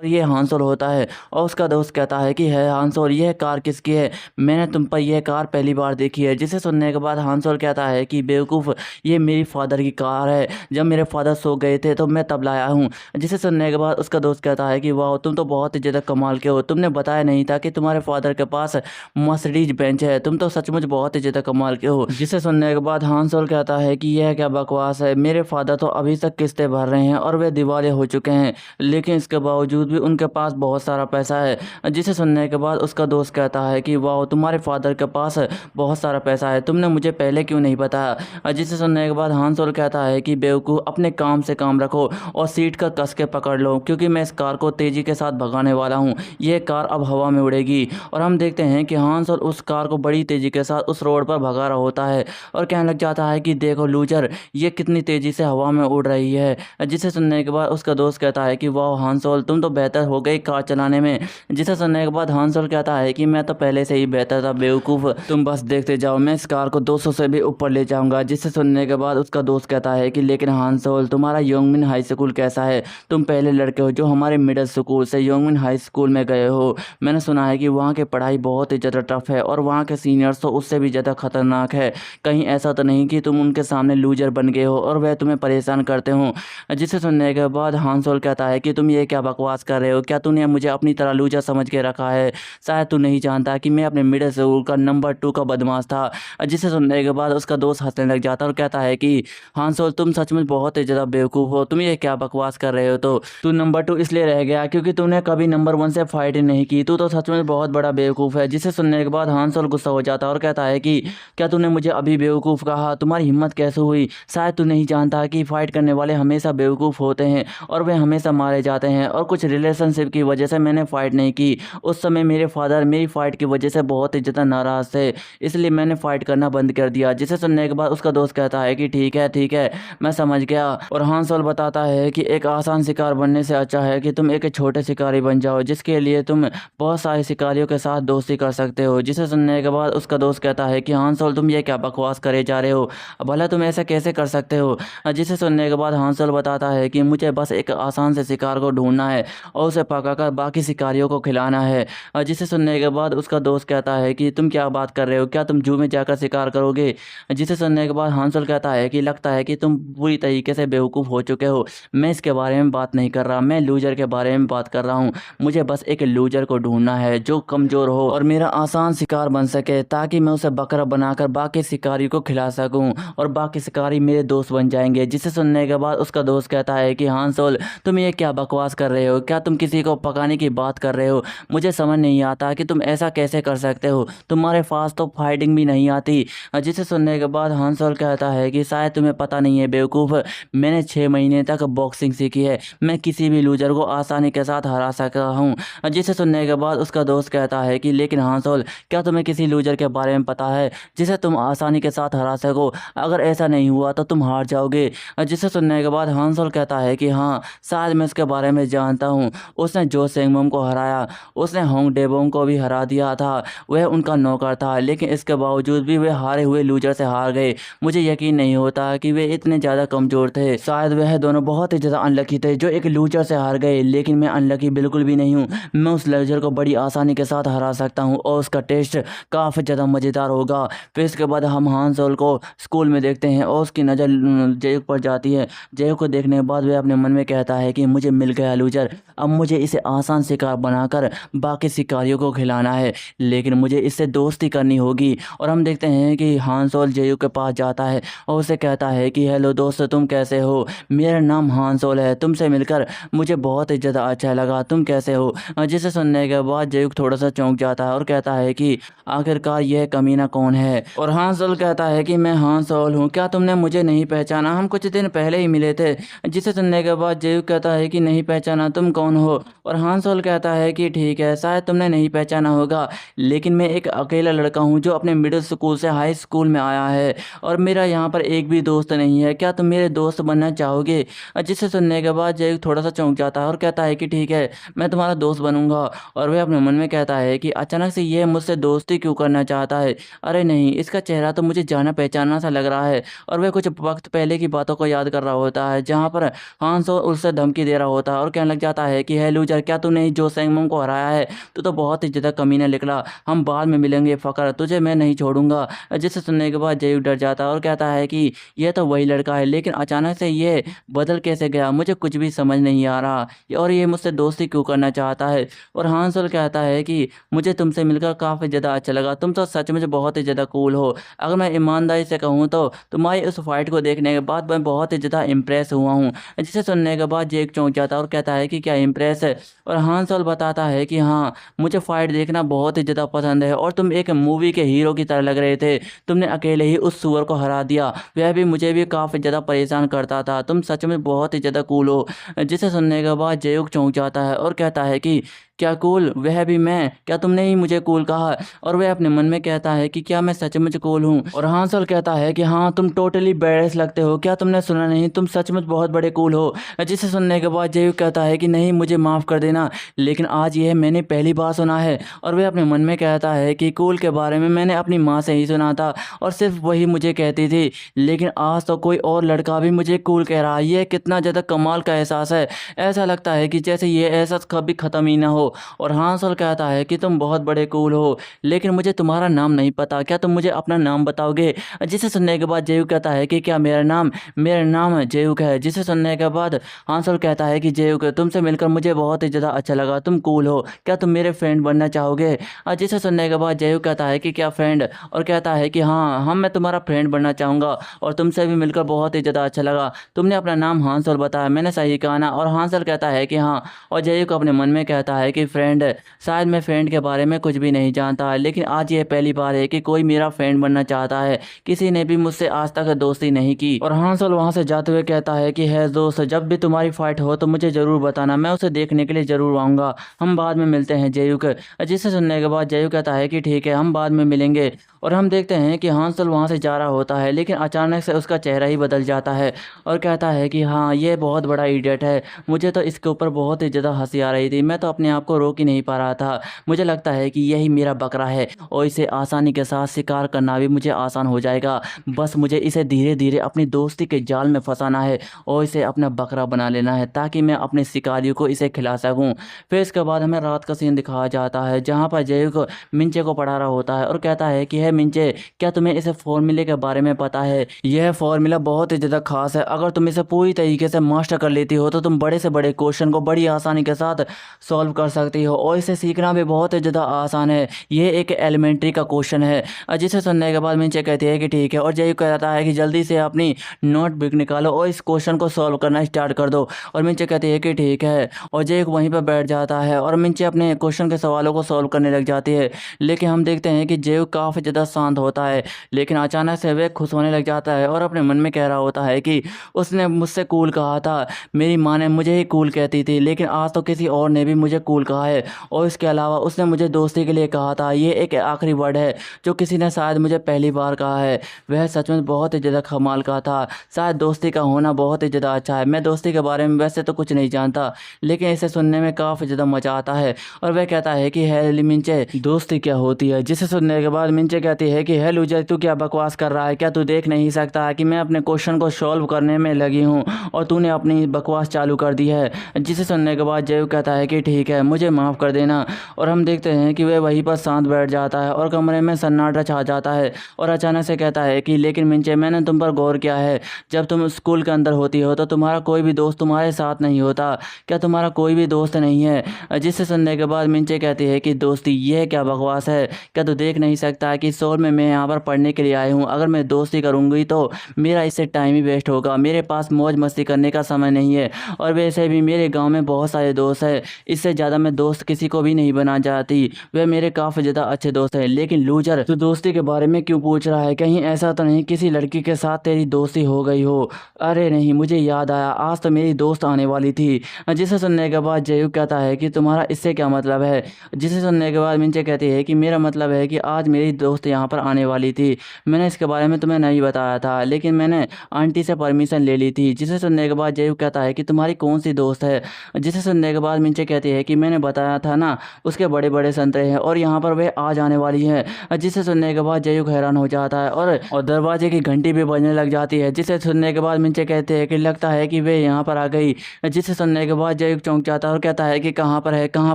और ये हान सोलो होता है और उसका दोस्त कहता है कि है हान सोलो, यह कार किसकी है? मैंने तुम पर यह कार पहली बार देखी है। जिसे सुनने के बाद हान सोलो कहता है कि बेवकूफ़, ये मेरी फादर की कार है। जब मेरे फादर सो गए थे तो मैं तब लाया हूँ। जिसे सुनने के बाद उसका दोस्त कहता है कि वाह, तुम तो बहुत ही ज़्यादा कमाल के हो। तुमने बताया नहीं था कि तुम्हारे फादर के पास मर्सिडीज बेंच है। तुम तो सचमुच बहुत ही ज़्यादा कमाल के हो। जिसे सुनने के बाद हान सोलो कहता है कि यह क्या बकवास है, मेरे फादर तो अभी तक किस्तें भर रहे हैं और वे दिवालिये हो चुके हैं, लेकिन इसके बावजूद भी उनके पास बहुत सारा पैसा है। जिसे सुनने के बाद उसका दोस्त कहता है कि वाह, तुम्हारे फादर के पास बहुत सारा पैसा है, तुमने मुझे पहले क्यों नहीं बताया? जिसे सुनने के बाद हान सोलो कहता है कि बेवकूफ़, अपने काम से काम रखो और सीट का कस के पकड़ लो, क्योंकि मैं इस कार को तेज़ी के साथ भगाने वाला हूँ। यह कार अब हवा में उड़ेगी। और हम देखते हैं कि हान सोलो उस कार को बड़ी तेज़ी के साथ उस रोड पर भगा रहा होता है और कहने लग जाता है कि देखो लूजर, ये कितनी तेज़ी से हवा में उड़ रही है। जिसे सुनने के बाद उसका दोस्त कहता है कि वाह हान सोलो, तुम तो बेहतर हो गई कार चलाने में। जिसे सुनने के बाद हान सोलो कहता है कि मैं तो पहले से ही बेहतर था बेवकूफ़, तुम बस देखते जाओ, मैं इस कार को 200 से भी ऊपर ले जाऊंगा। जिसे सुनने के बाद उसका दोस्त कहता है कि लेकिन हान सोलो, तुम्हारा योंगमिन हाई स्कूल कैसा है? तुम पहले लड़के हो जो हमारे मिडिल स्कूल से योंगमिन हाई स्कूल में गए हो। मैंने सुना है कि वहाँ की पढ़ाई बहुत ही ज़्यादा टफ है और वहाँ के सीनियर्स तो उससे भी ज़्यादा खतरनाक है। कहीं ऐसा तो नहीं कि तुम उनके सामने लूजर बन गए हो और वह तुम्हें परेशान करते हो? जिसे सुनने के बाद हान सोलो कहता है कि तुम ये क्या बकवास कर रहे हो? क्या तूने मुझे अपनी तरह लूजर समझ के रखा है? शायद तू नहीं जानता कि मैं अपने मिडिल स्कूल का नंबर 2 का बदमाश था। जिसे सुनने के बाद उसका दोस्त हंसने लग जाता है और कहता है कि हान सोलो, तुम सचमुच बहुत ही ज़्यादा बेवकूफ़ हो, तुम ये क्या बकवास कर रहे हो? तो तू नंबर 2 इसलिए रह गया क्योंकि तूने कभी नंबर 1 से फाइट ही नहीं की। तू तो सचमुच बहुत बड़ा बेवकूफ़ है। जिसे सुनने के बाद हान सोलो गुस्सा हो जाता है और कहता है कि क्या तूने मुझे अभी बेवकूफ़ कहा? तुम्हारी हिम्मत कैसे हुई? शायद तू नहीं जानता कि फ़ाइट करने वाले हमेशा बेवकूफ़ होते हैं और वे हमेशा मारे जाते हैं, और कुछ रिलेशनशिप की वजह से मैंने फ़ाइट नहीं की। उस समय मेरे फादर मेरी फ़ाइट की वजह से बहुत ही ज़्यादा नाराज़ थे, इसलिए मैंने फ़ाइट करना बंद कर दिया। जिसे सुनने के बाद उसका दोस्त कहता है कि ठीक है, मैं समझ गया। और हान सोलो बताता है कि एक आसान शिकार बनने से अच्छा है कि तुम एक छोटे शिकारी बन जाओ, जिसके लिए तुम बहुत सारे शिकारियों के साथ दोस्ती कर सकते हो। जिसे सुनने के बाद उसका दोस्त कहता है कि हान सोलो, तुम ये क्या बकवास करे जा रहे हो? भला तुम ऐसा कैसे कर सकते हो? जिसे सुनने के बाद हान सोलो बताता है कि मुझे बस एक आसान से शिकार को ढूंढना है और उसे पकाकर बाकी शिकारियों को खिलाना है। जिसे सुनने के बाद उसका दोस्त कहता है कि तुम क्या बात कर रहे हो? क्या तुम जू में जाकर शिकार करोगे? जिसे सुनने के बाद हान सोलो कहता है कि लगता है कि तुम पूरी तरीके से बेवकूफ़ हो चुके हो। मैं इसके बारे में बात नहीं कर रहा, मैं लूजर के बारे में बात कर रहा हूँ। मुझे बस एक लूजर को ढूंढना है जो कमज़ोर हो और मेरा आसान शिकार बन सके, ताकि मैं उसे बकरा बनाकर बाकी शिकारी को खिला सकूं और बाकी शिकारी मेरे दोस्त बन जाएंगे। जिसे सुनने के बाद उसका दोस्त कहता है कि हान सोलो, तुम ये क्या बकवास कर रहे हो? क्या तुम किसी को पकाने की बात कर रहे हो? मुझे समझ नहीं आता कि तुम ऐसा कैसे कर सकते हो। तुम्हारे पास तो फाइटिंग भी नहीं आती। जिसे सुनने के बाद हान सोलो कहता है कि शायद तुम्हें पता नहीं है बेवकूफ़, मैंने 6 महीने तक बॉक्सिंग सीखी है, मैं किसी भी लूजर को आसानी के साथ हरा सकता हूँ। जिसे सुनने के बाद उसका दोस्त कहता है कि लेकिन हान सोलो, क्या तुम्हें किसी लूजर के बारे में पता है जिसे तुम आसानी के साथ हरा सको? अगर ऐसा नहीं हुआ तो तुम हार जाओगे। जिसे सुनने के बाद हान सोलो कहता है कि हाँ, शायद मैं उसके बारे में जानता हूँ। उसने जो सेंगमोम को हराया, उसने होंग डेबोंग को भी हरा दिया था। वह उनका नौकर था, लेकिन इसके बावजूद भी वे हारे हुए लूजर से हार गए। मुझे यकीन नहीं होता कि वे इतने ज़्यादा कमज़ोर थे। शायद वह दोनों बहुत ही ज़्यादा अनलकी थे जो एक लूजर से हार गए, लेकिन मैं अनलकी बिल्कुल भी नहीं हूँ। मैं उस लूजर को बड़ी आसानी के साथ हरा सकता हूँ और उसका टेस्ट काफ़ी ज़्यादा मज़ेदार होगा। फिर इसके बाद हम हान सोलो को स्कूल में देखते हैं और उसकी नज़र जेयुक पर जाती है। जेयुक को देखने के बाद वह अपने मन में कहता है कि मुझे मिल गया लूजर, अब मुझे इसे आसान शिकार बनाकर बाकी शिकारियों को खिलाना है, लेकिन मुझे इससे दोस्ती करनी होगी। और हम देखते हैं कि हान सोलो जेयुक के पास जाता है और उसे कहता है कि हेलो दोस्त, तुम कैसे हो? मेरा नाम हान सोलो है, तुमसे मिलकर मुझे बहुत ही ज़्यादा अच्छा लगा, तुम कैसे हो? जिसे सुनने के बाद जेयुक थोड़ा सा चौंक जाता है और कहता है कि आखिरकार यह कमीना कौन है? और हान सोलो कहता है कि मैं हान सोलो हूँ, क्या तुमने मुझे नहीं पहचाना? हम कुछ दिन पहले ही मिले थे। जिसे सुनने के बाद जेयुक कहता है कि नहीं पहचाना, तुम कौन हो? और हान सोलो कहता है कि ठीक है, शायद तुमने नहीं पहचाना होगा, लेकिन मैं एक अकेला लड़का हूँ जो अपने मिडिल स्कूल से हाई स्कूल में आया है और मेरा यहाँ पर एक भी दोस्त नहीं है। क्या तुम मेरे दोस्त बनना चाहोगे? जिसे सुनने के बाद जेयुक थोड़ा सा चौंक जाता है और कहता है कि ठीक है, मैं तुम्हारा दोस्त बनूंगा। और वह अपने मन में कहता है कि अचानक से यह मुझसे दोस्ती क्यों करना चाहता है? अरे नहीं, इसका चेहरा तो मुझे जाना पहचाना सा लग रहा है। और वह कुछ वक्त पहले की बातों को याद कर रहा होता है, जहाँ पर हान सोलो उससे धमकी दे रहा होता है और कहने लग जाता है कि है लूजर, क्या तूने जो सेंगमोंग को हराया है तो बहुत ही ज़्यादा कमीना निकला, हम बाद में मिलेंगे फ़कर, तुझे मैं नहीं छोड़ूंगा। जिसे सुनने के बाद जयू डर जाता है और कहता है कि यह तो वही लड़का है, लेकिन अचानक से ये बदल कैसे गया, मुझे कुछ भी समझ नहीं आ रहा और ये मुझसे दोस्ती क्यों करना चाहता है। और हांसल कहता है कि मुझे तुमसे मिलकर काफ़ी ज़्यादा अच्छा लगा, तुम तो सच में बहुत ही ज़्यादा कूल हो। अगर मैं ईमानदारी से कहूँ तो तुम्हारी उस फाइट को देखने के बाद मैं बहुत ही ज़्यादा इम्प्रेस हुआ हूँ। जिसे सुनने के बाद जेक चौंक जाता है और कहता है कि क्या इम्प्रेस है। और हांसल बताता है कि हाँ, मुझे फाइट देखना बहुत ही ज़्यादा पसंद है और तुम एक मूवी के हीरो की तरह लग रहे थे, तुमने अकेले ही उस सुअर को हरा दिया, वह भी मुझे भी काफ़ी ज़्यादा परेशान करता था, तुम सच में बहुत ही ज़्यादा कूल हो। जिसे सुनने के बाद जेक चौंक जाता है और कहता है कि क्या कूल, वह भी मैं, क्या तुमने ही मुझे कूल कहा। और वह अपने मन में कहता है कि क्या मैं सचमुच कूल हूँ। और हांसल कहता है कि हाँ, तुम टोटली बेडेस लगते हो, क्या तुमने सुना नहीं, तुम सचमुच बहुत बड़े कूल हो। जिसे सुनने के बाद जेयू कहता है कि नहीं, मुझे माफ़ कर देना, लेकिन आज यह मैंने पहली बार सुना है। और वह अपने मन में कहता है कि कूल के बारे में मैंने अपनी माँ से ही सुना था और सिर्फ वही मुझे कहती थी, लेकिन आज तो कोई और लड़का भी मुझे कूल कह रहा है, ये कितना ज़्यादा कमाल का एहसास है। ऐसा लगता है कि जैसे ये एहसास कभी ख़त्म ही ना हो। और हांसल कहता है कि तुम बहुत बड़े कूल हो, लेकिन मुझे तुम्हारा नाम नहीं पता, क्या तुम मुझे अपना नाम बताओगे। जिसे सुनने के बाद जेयू कहता है कि क्या मेरा नाम जेयूक है। जिसे सुनने के बाद हांसल कहता है कि जेयूक, तुमसे मिलकर मुझे बहुत ही ज़्यादा अच्छा लगा, तुम कूल हो, क्या तुम मेरे फ्रेंड बनना चाहोगे। जिसे सुनने के बाद जेयू कहता है कि क्या फ्रेंड, और कहता है कि हाँ, मैं तुम्हारा फ्रेंड बनना चाहूँगा और तुमसे भी मिलकर बहुत ही ज़्यादा अच्छा लगा। तुमने अपना नाम हांसल बताया, मैंने सही कहा ना। और हांसल कहता है कि हाँ, और जेयूक अपने मन में कहता है कि फ्रेंड, शायद मैं फ्रेंड के बारे में कुछ भी नहीं जानता, लेकिन आज ये पहली बार है कि कोई मेरा फ्रेंड बनना चाहता है, किसी ने भी मुझसे आज तक दोस्ती नहीं की। और हांसल वहाँ से जाते हुए कहता है कि है दोस्त, जब भी तुम्हारी फाइट हो तो मुझे ज़रूर बताना, मैं उसे देखने के लिए ज़रूर आऊँगा, हम बाद में मिलते हैं जेयूक। जिसे सुनने के बाद जेयू कहता है कि ठीक है, हम बाद में मिलेंगे। और हम देखते हैं कि हांसल वहाँ से जा रहा होता है, लेकिन अचानक से उसका चेहरा ही बदल जाता है और कहता है कि हाँ, ये बहुत बड़ा इडियट है, मुझे तो इसके ऊपर बहुत ही ज़्यादा हंसी आ रही थी, मैं तो अपने आप को रोक ही नहीं पा रहा था, मुझे लगता है कि यही मेरा बकरा है और इसे आसानी के साथ शिकार करना भी मुझे आसान हो जाएगा, बस मुझे इसे धीरे धीरे अपनी दोस्ती के जाल में फंसाना है और इसे अपना बकरा बना लेना है ताकि मैं अपने शिकारियों को इसे खिला सकूं। फिर इसके बाद हमें रात का सीन दिखाया जाता है जहां पर जेयू को मिंचे को पढ़ा रहा होता है और कहता है कि है मिंचे, क्या तुम्हें इस फॉर्मूले के बारे में पता है। यह फॉर्मूला बहुत ही ज़्यादा खास है, अगर तुम इसे पूरी तरीके से मास्टर कर लेती हो तो तुम बड़े से बड़े क्वेश्चन को बड़ी आसानी के साथ सॉल्व कर सकती हो और इसे सीखना भी बहुत ही ज़्यादा आसान है। ये एक एलिमेंट्री का क्वेश्चन है। जिसे सुनने के बाद मिंचे कहती है कि ठीक है, और जेयू कहता है कि जल्दी से अपनी नोटबुक निकालो और इस क्वेश्चन को सॉल्व करना स्टार्ट कर दो। और मिंचे कहती है कि ठीक है, और जेयू वहीं पर बैठ जाता है और मिंचे अपने क्वेश्चन के सवालों को सॉल्व करने लग जाती है। लेकिन हम देखते हैं कि जेयू काफ़ी ज़्यादा शांत होता है, लेकिन अचानक से वह खुश होने लग जाता है और अपने मन में कह रहा होता है कि उसने मुझसे कूल कहा था, मेरी माँ ने मुझे ही कूल कहती थी, लेकिन आज तो किसी और ने भी मुझे कूल कहा है और इसके अलावा उसने मुझे दोस्ती के लिए कहा था। ये एक आखिरी वर्ड है जो किसी ने शायद मुझे पहली बार कहा है, वह सच में बहुत ही ज़्यादा कमाल का था। शायद दोस्ती का होना बहुत ही ज़्यादा अच्छा है। मैं दोस्ती के बारे में वैसे तो कुछ नहीं जानता, लेकिन इसे सुनने में काफ़ी ज़्यादा मज़ा आता है। और वह कहता है कि है मिंचे, दोस्ती क्या होती है। जिसे सुनने के बाद मिंचे कहती है कि है लूजर, तू क्या बकवास कर रहा है, क्या तू देख नहीं सकता कि मैं अपने क्वेश्चन को सॉल्व करने में लगी हूँ और तूने अपनी बकवास चालू कर दी है। जिसे सुनने के बाद जेयू कहता है कि ठीक है, मुझे माफ़ कर देना। और हम देखते हैं कि वह वहीं पर शांत बैठ जाता है और कमरे में सन्नाटा छा जाता है और अचानक से कहता है कि लेकिन मिंचे, मैंने तुम पर गौर किया है, जब तुम स्कूल के अंदर होती हो तो तुम्हारा कोई भी दोस्त तुम्हारे साथ नहीं होता, क्या तुम्हारा कोई भी दोस्त नहीं है। जिसे सुनने के बाद मिंचे कहती है कि दोस्ती, यह क्या बकवास है, क्या तू देख नहीं सकता कि सोल में मैं यहाँ पर पढ़ने के लिए आई हूँ, अगर मैं दोस्ती करूँगी तो मेरा इससे टाइम ही वेस्ट होगा, मेरे पास मौज मस्ती करने का समय नहीं है और वैसे भी मेरे गाँव में बहुत सारे दोस्त हैं, इससे ज़्यादा मैं दोस्त किसी को भी नहीं बना चाहती, वे मेरे काफ़ी ज़्यादा अच्छे दोस्त हैं। लेकिन लूजर, तू दोस्ती के बारे में क्यों पूछ रहा है, कहीं ऐसा तो नहीं किसी लड़की के साथ तेरी दोस्ती हो गई हो। अरे नहीं, मुझे याद आया, आज तो मेरी दोस्त आने वाली थी। जिसे सुनने के बाद जेयू कहता है कि तुम्हारा इससे क्या मतलब है। जिसे सुनने के बाद मिंचे कहती है कि मेरा मतलब है कि आज मेरी दोस्त दोस्त यहाँ पर आने वाली थी। मैंने इसके बारे में तुम्हें नहीं बताया था, लेकिन मैंने आंटी से परमिशन ले ली थी। जिसे सुनने के बाद जयू कहता है कि तुम्हारी कौन सी दोस्त है। जिसे सुनने के बाद मिंचे कहती है कि मैंने बताया था ना, उसके बड़े बड़े संतरे हैं और यहाँ पर वे आ जाने वाली है। जिसे सुनने के बाद जयू हैरान हो जाता है और दरवाजे की घंटी भी बजने लग जाती है। जिसे सुनने के बाद मिंचे कहते हैं कि लगता है कि वे यहाँ पर आ गई। जिसे सुनने के बाद जयू चौंक जाता है और कहता है कि कहाँ पर है, कहाँ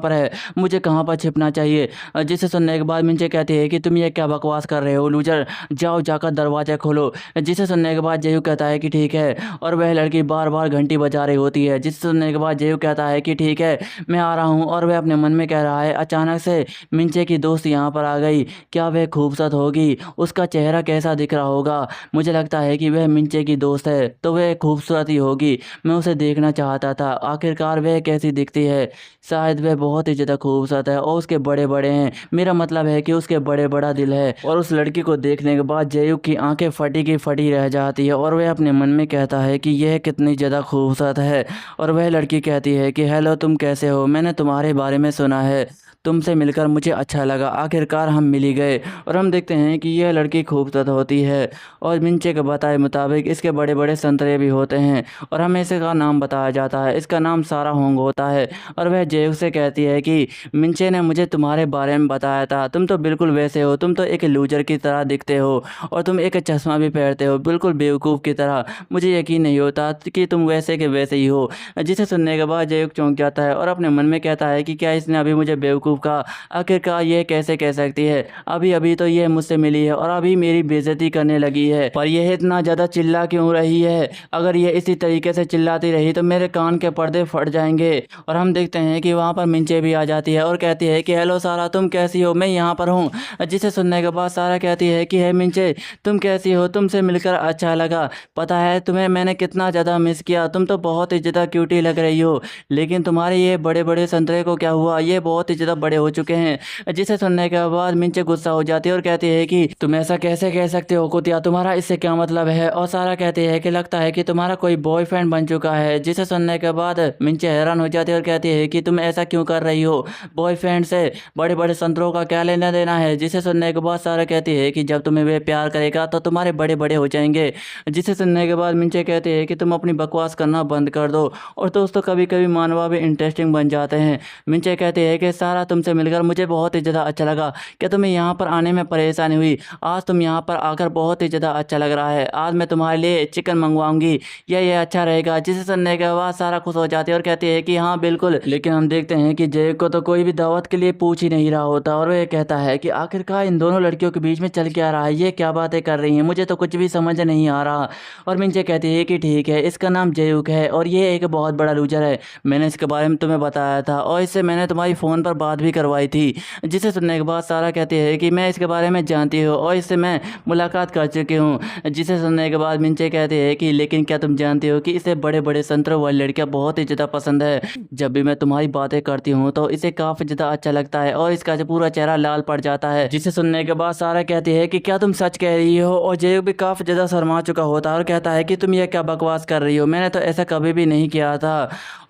पर है, मुझे कहाँ पर छिपना चाहिए। जिसे सुनने के बाद मिंचे कहती है कि तुम ये क्या बकवास कर रहे हो लूजर, जाओ जाकर दरवाजा खोलो। जिसे सुनने के बाद जयू कहता है कि ठीक है, और वह लड़की बार बार घंटी बजा रही होती है। जिसे सुनने के बाद जयू कहता है कि ठीक है, मैं आ रहा हूँ। और वह अपने मन में कह रहा है अचानक से मिंचे की दोस्त यहाँ पर आ गई, क्या वह खूबसूरत होगी, उसका चेहरा कैसा दिख रहा होगा। मुझे लगता है कि वह मिंचे की दोस्त है तो वह खूबसूरत ही होगी, मैं उसे देखना चाहता था, आखिरकार वह कैसी दिखती है। शायद वह बहुत ही ज़्यादा खूबसूरत है और उसके बड़े बड़े हैं, मेरा मतलब है कि उसके बड़े बड़ा दिल है। और उस लड़की को देखने के बाद जयू की आंखें फटी की फटी रह जाती है और वह अपने मन में कहता है कि यह कितनी ज़्यादा खूबसूरत है। और वह लड़की कहती है कि हेलो, तुम कैसे हो, मैंने तुम्हारे बारे में सुना है, तुमसे मिलकर मुझे अच्छा लगा, आखिरकार हम मिल ही गए। और हम देखते हैं कि यह लड़की खूबसूरत होती है और मिंचे के बताए मुताबिक इसके बड़े बड़े संतरे भी होते हैं और हमें इसका नाम बताया जाता है, इसका नाम सारा होंग होता है। और वह जयू से कहती है कि मिंचे ने मुझे तुम्हारे बारे में बताया था, तुम तो बिल्कुल वैसे हो, तुम तो एक लूजर की तरह दिखते हो और तुम एक चश्मा भी पहनते हो, बिल्कुल बेवकूफ़ की तरह, मुझे यकीन नहीं होता कि तुम वैसे के वैसे ही हो। जिसे सुनने के बाद जयू चौंक जाता है और अपने मन में कहता है कि क्या इसने अभी मुझे बेवकूफ़ का, आखिरकार ये कैसे कह सकती है, अभी अभी तो ये मुझसे मिली है और अभी मेरी बेइज्जती करने लगी है, पर यह इतना ज़्यादा चिल्ला क्यों रही है, अगर ये इसी तरीके से चिल्लाती रही तो मेरे कान के पर्दे फट जाएंगे। और हम देखते हैं कि वहाँ पर मिंचे भी आ जाती है और कहती है कि हेलो सारा, तुम कैसी हो, मैं यहाँ पर हूँ। जिसे सुनने के बाद सारा कहती है कि हे मिंचे, तुम कैसी हो, तुमसे मिलकर अच्छा लगा, पता है तुम्हें मैंने कितना ज़्यादा मिस किया, तुम तो बहुत ही ज़्यादा क्यूटी लग रही हो, लेकिन तुम्हारे ये बड़े बड़े संतरे को क्या हुआ, ये बहुत ही ज़्यादा बड़े हो चुके हैं। जिसे सुनने के बाद मिंचे गुस्सा हो जाती है और कहती है कि तुम ऐसा कैसे कह सकते हो कुतिया, तुम्हारा इससे क्या मतलब है। और सारा कहती है कि लगता है कि तुम्हारा कोई बॉयफ्रेंड बन चुका है। जिसे सुनने के बाद मिंचे हैरान हो जाती है और कहती है कि तुम ऐसा क्यों कर रही हो, बॉयफ्रेंड से बड़े बड़े संतरों का क्या लेना देना है। जिसे सुनने के बाद सारा कहती है कि जब तुम्हें वे प्यार करेगा तो तुम्हारे बड़े बड़े हो जाएंगे। जिसे सुनने के बाद मिंचे कहते हैं कि तुम अपनी बकवास करना बंद कर दो। और दोस्तों, कभी कभी मानवा भी इंटरेस्टिंग बन जाते हैं। मिंचे कहते हैं कि सारा, तुमसे मिलकर मुझे बहुत ही ज़्यादा अच्छा लगा, क्या तुम्हें यहाँ पर आने में परेशानी हुई, आज तुम यहाँ पर आकर बहुत ही ज़्यादा अच्छा लग रहा है, आज मैं तुम्हारे लिए चिकन मंगवाऊंगी, ये अच्छा रहेगा। जिसे सुनने के बाद सारा खुश हो जाती है और कहती है कि हाँ बिल्कुल। लेकिन हम देखते हैं कि जय को तो कोई भी दावत के लिए पूछ ही नहीं रहा होता और वह कहता है कि आखिरकार इन दोनों लड़कियों के बीच में चल क्या रहा है, ये क्या बातें कर रही हैं, मुझे तो कुछ भी समझ नहीं आ रहा। और मिंचे कहती है कि ठीक है, इसका नाम जयूक है और ये एक बहुत बड़ा लूजर है, मैंने इसके बारे में तुम्हें बताया था और इससे मैंने तुम्हारी फ़ोन पर बात भी करवाई थी। जिसे सुनने के बाद सारा कहती है कि मैं इसके बारे में जानती हूँ और इससे मैं मुलाकात कर चुकी हूँ। जिसे सुनने के बाद मिंचे कहते हैं कि लेकिन क्या तुम जानती हो कि इसे बड़े बड़े संतरों वाली लड़कियाँ बहुत ही ज़्यादा पसंद है, जब भी मैं तुम्हारी बातें करती हूँ तो इसे काफ़ी ज़्यादा अच्छा लगता है और इसका जो पूरा चेहरा लाल पड़ जाता है। जिसे सुनने के बाद सारा कहती है कि क्या तुम सच कह रही हो। और जय भी काफ़ी ज़्यादा शर्मा चुका होता है और कहता है कि तुम ये क्या बकवास कर रही हो, मैंने तो ऐसा कभी भी नहीं किया था।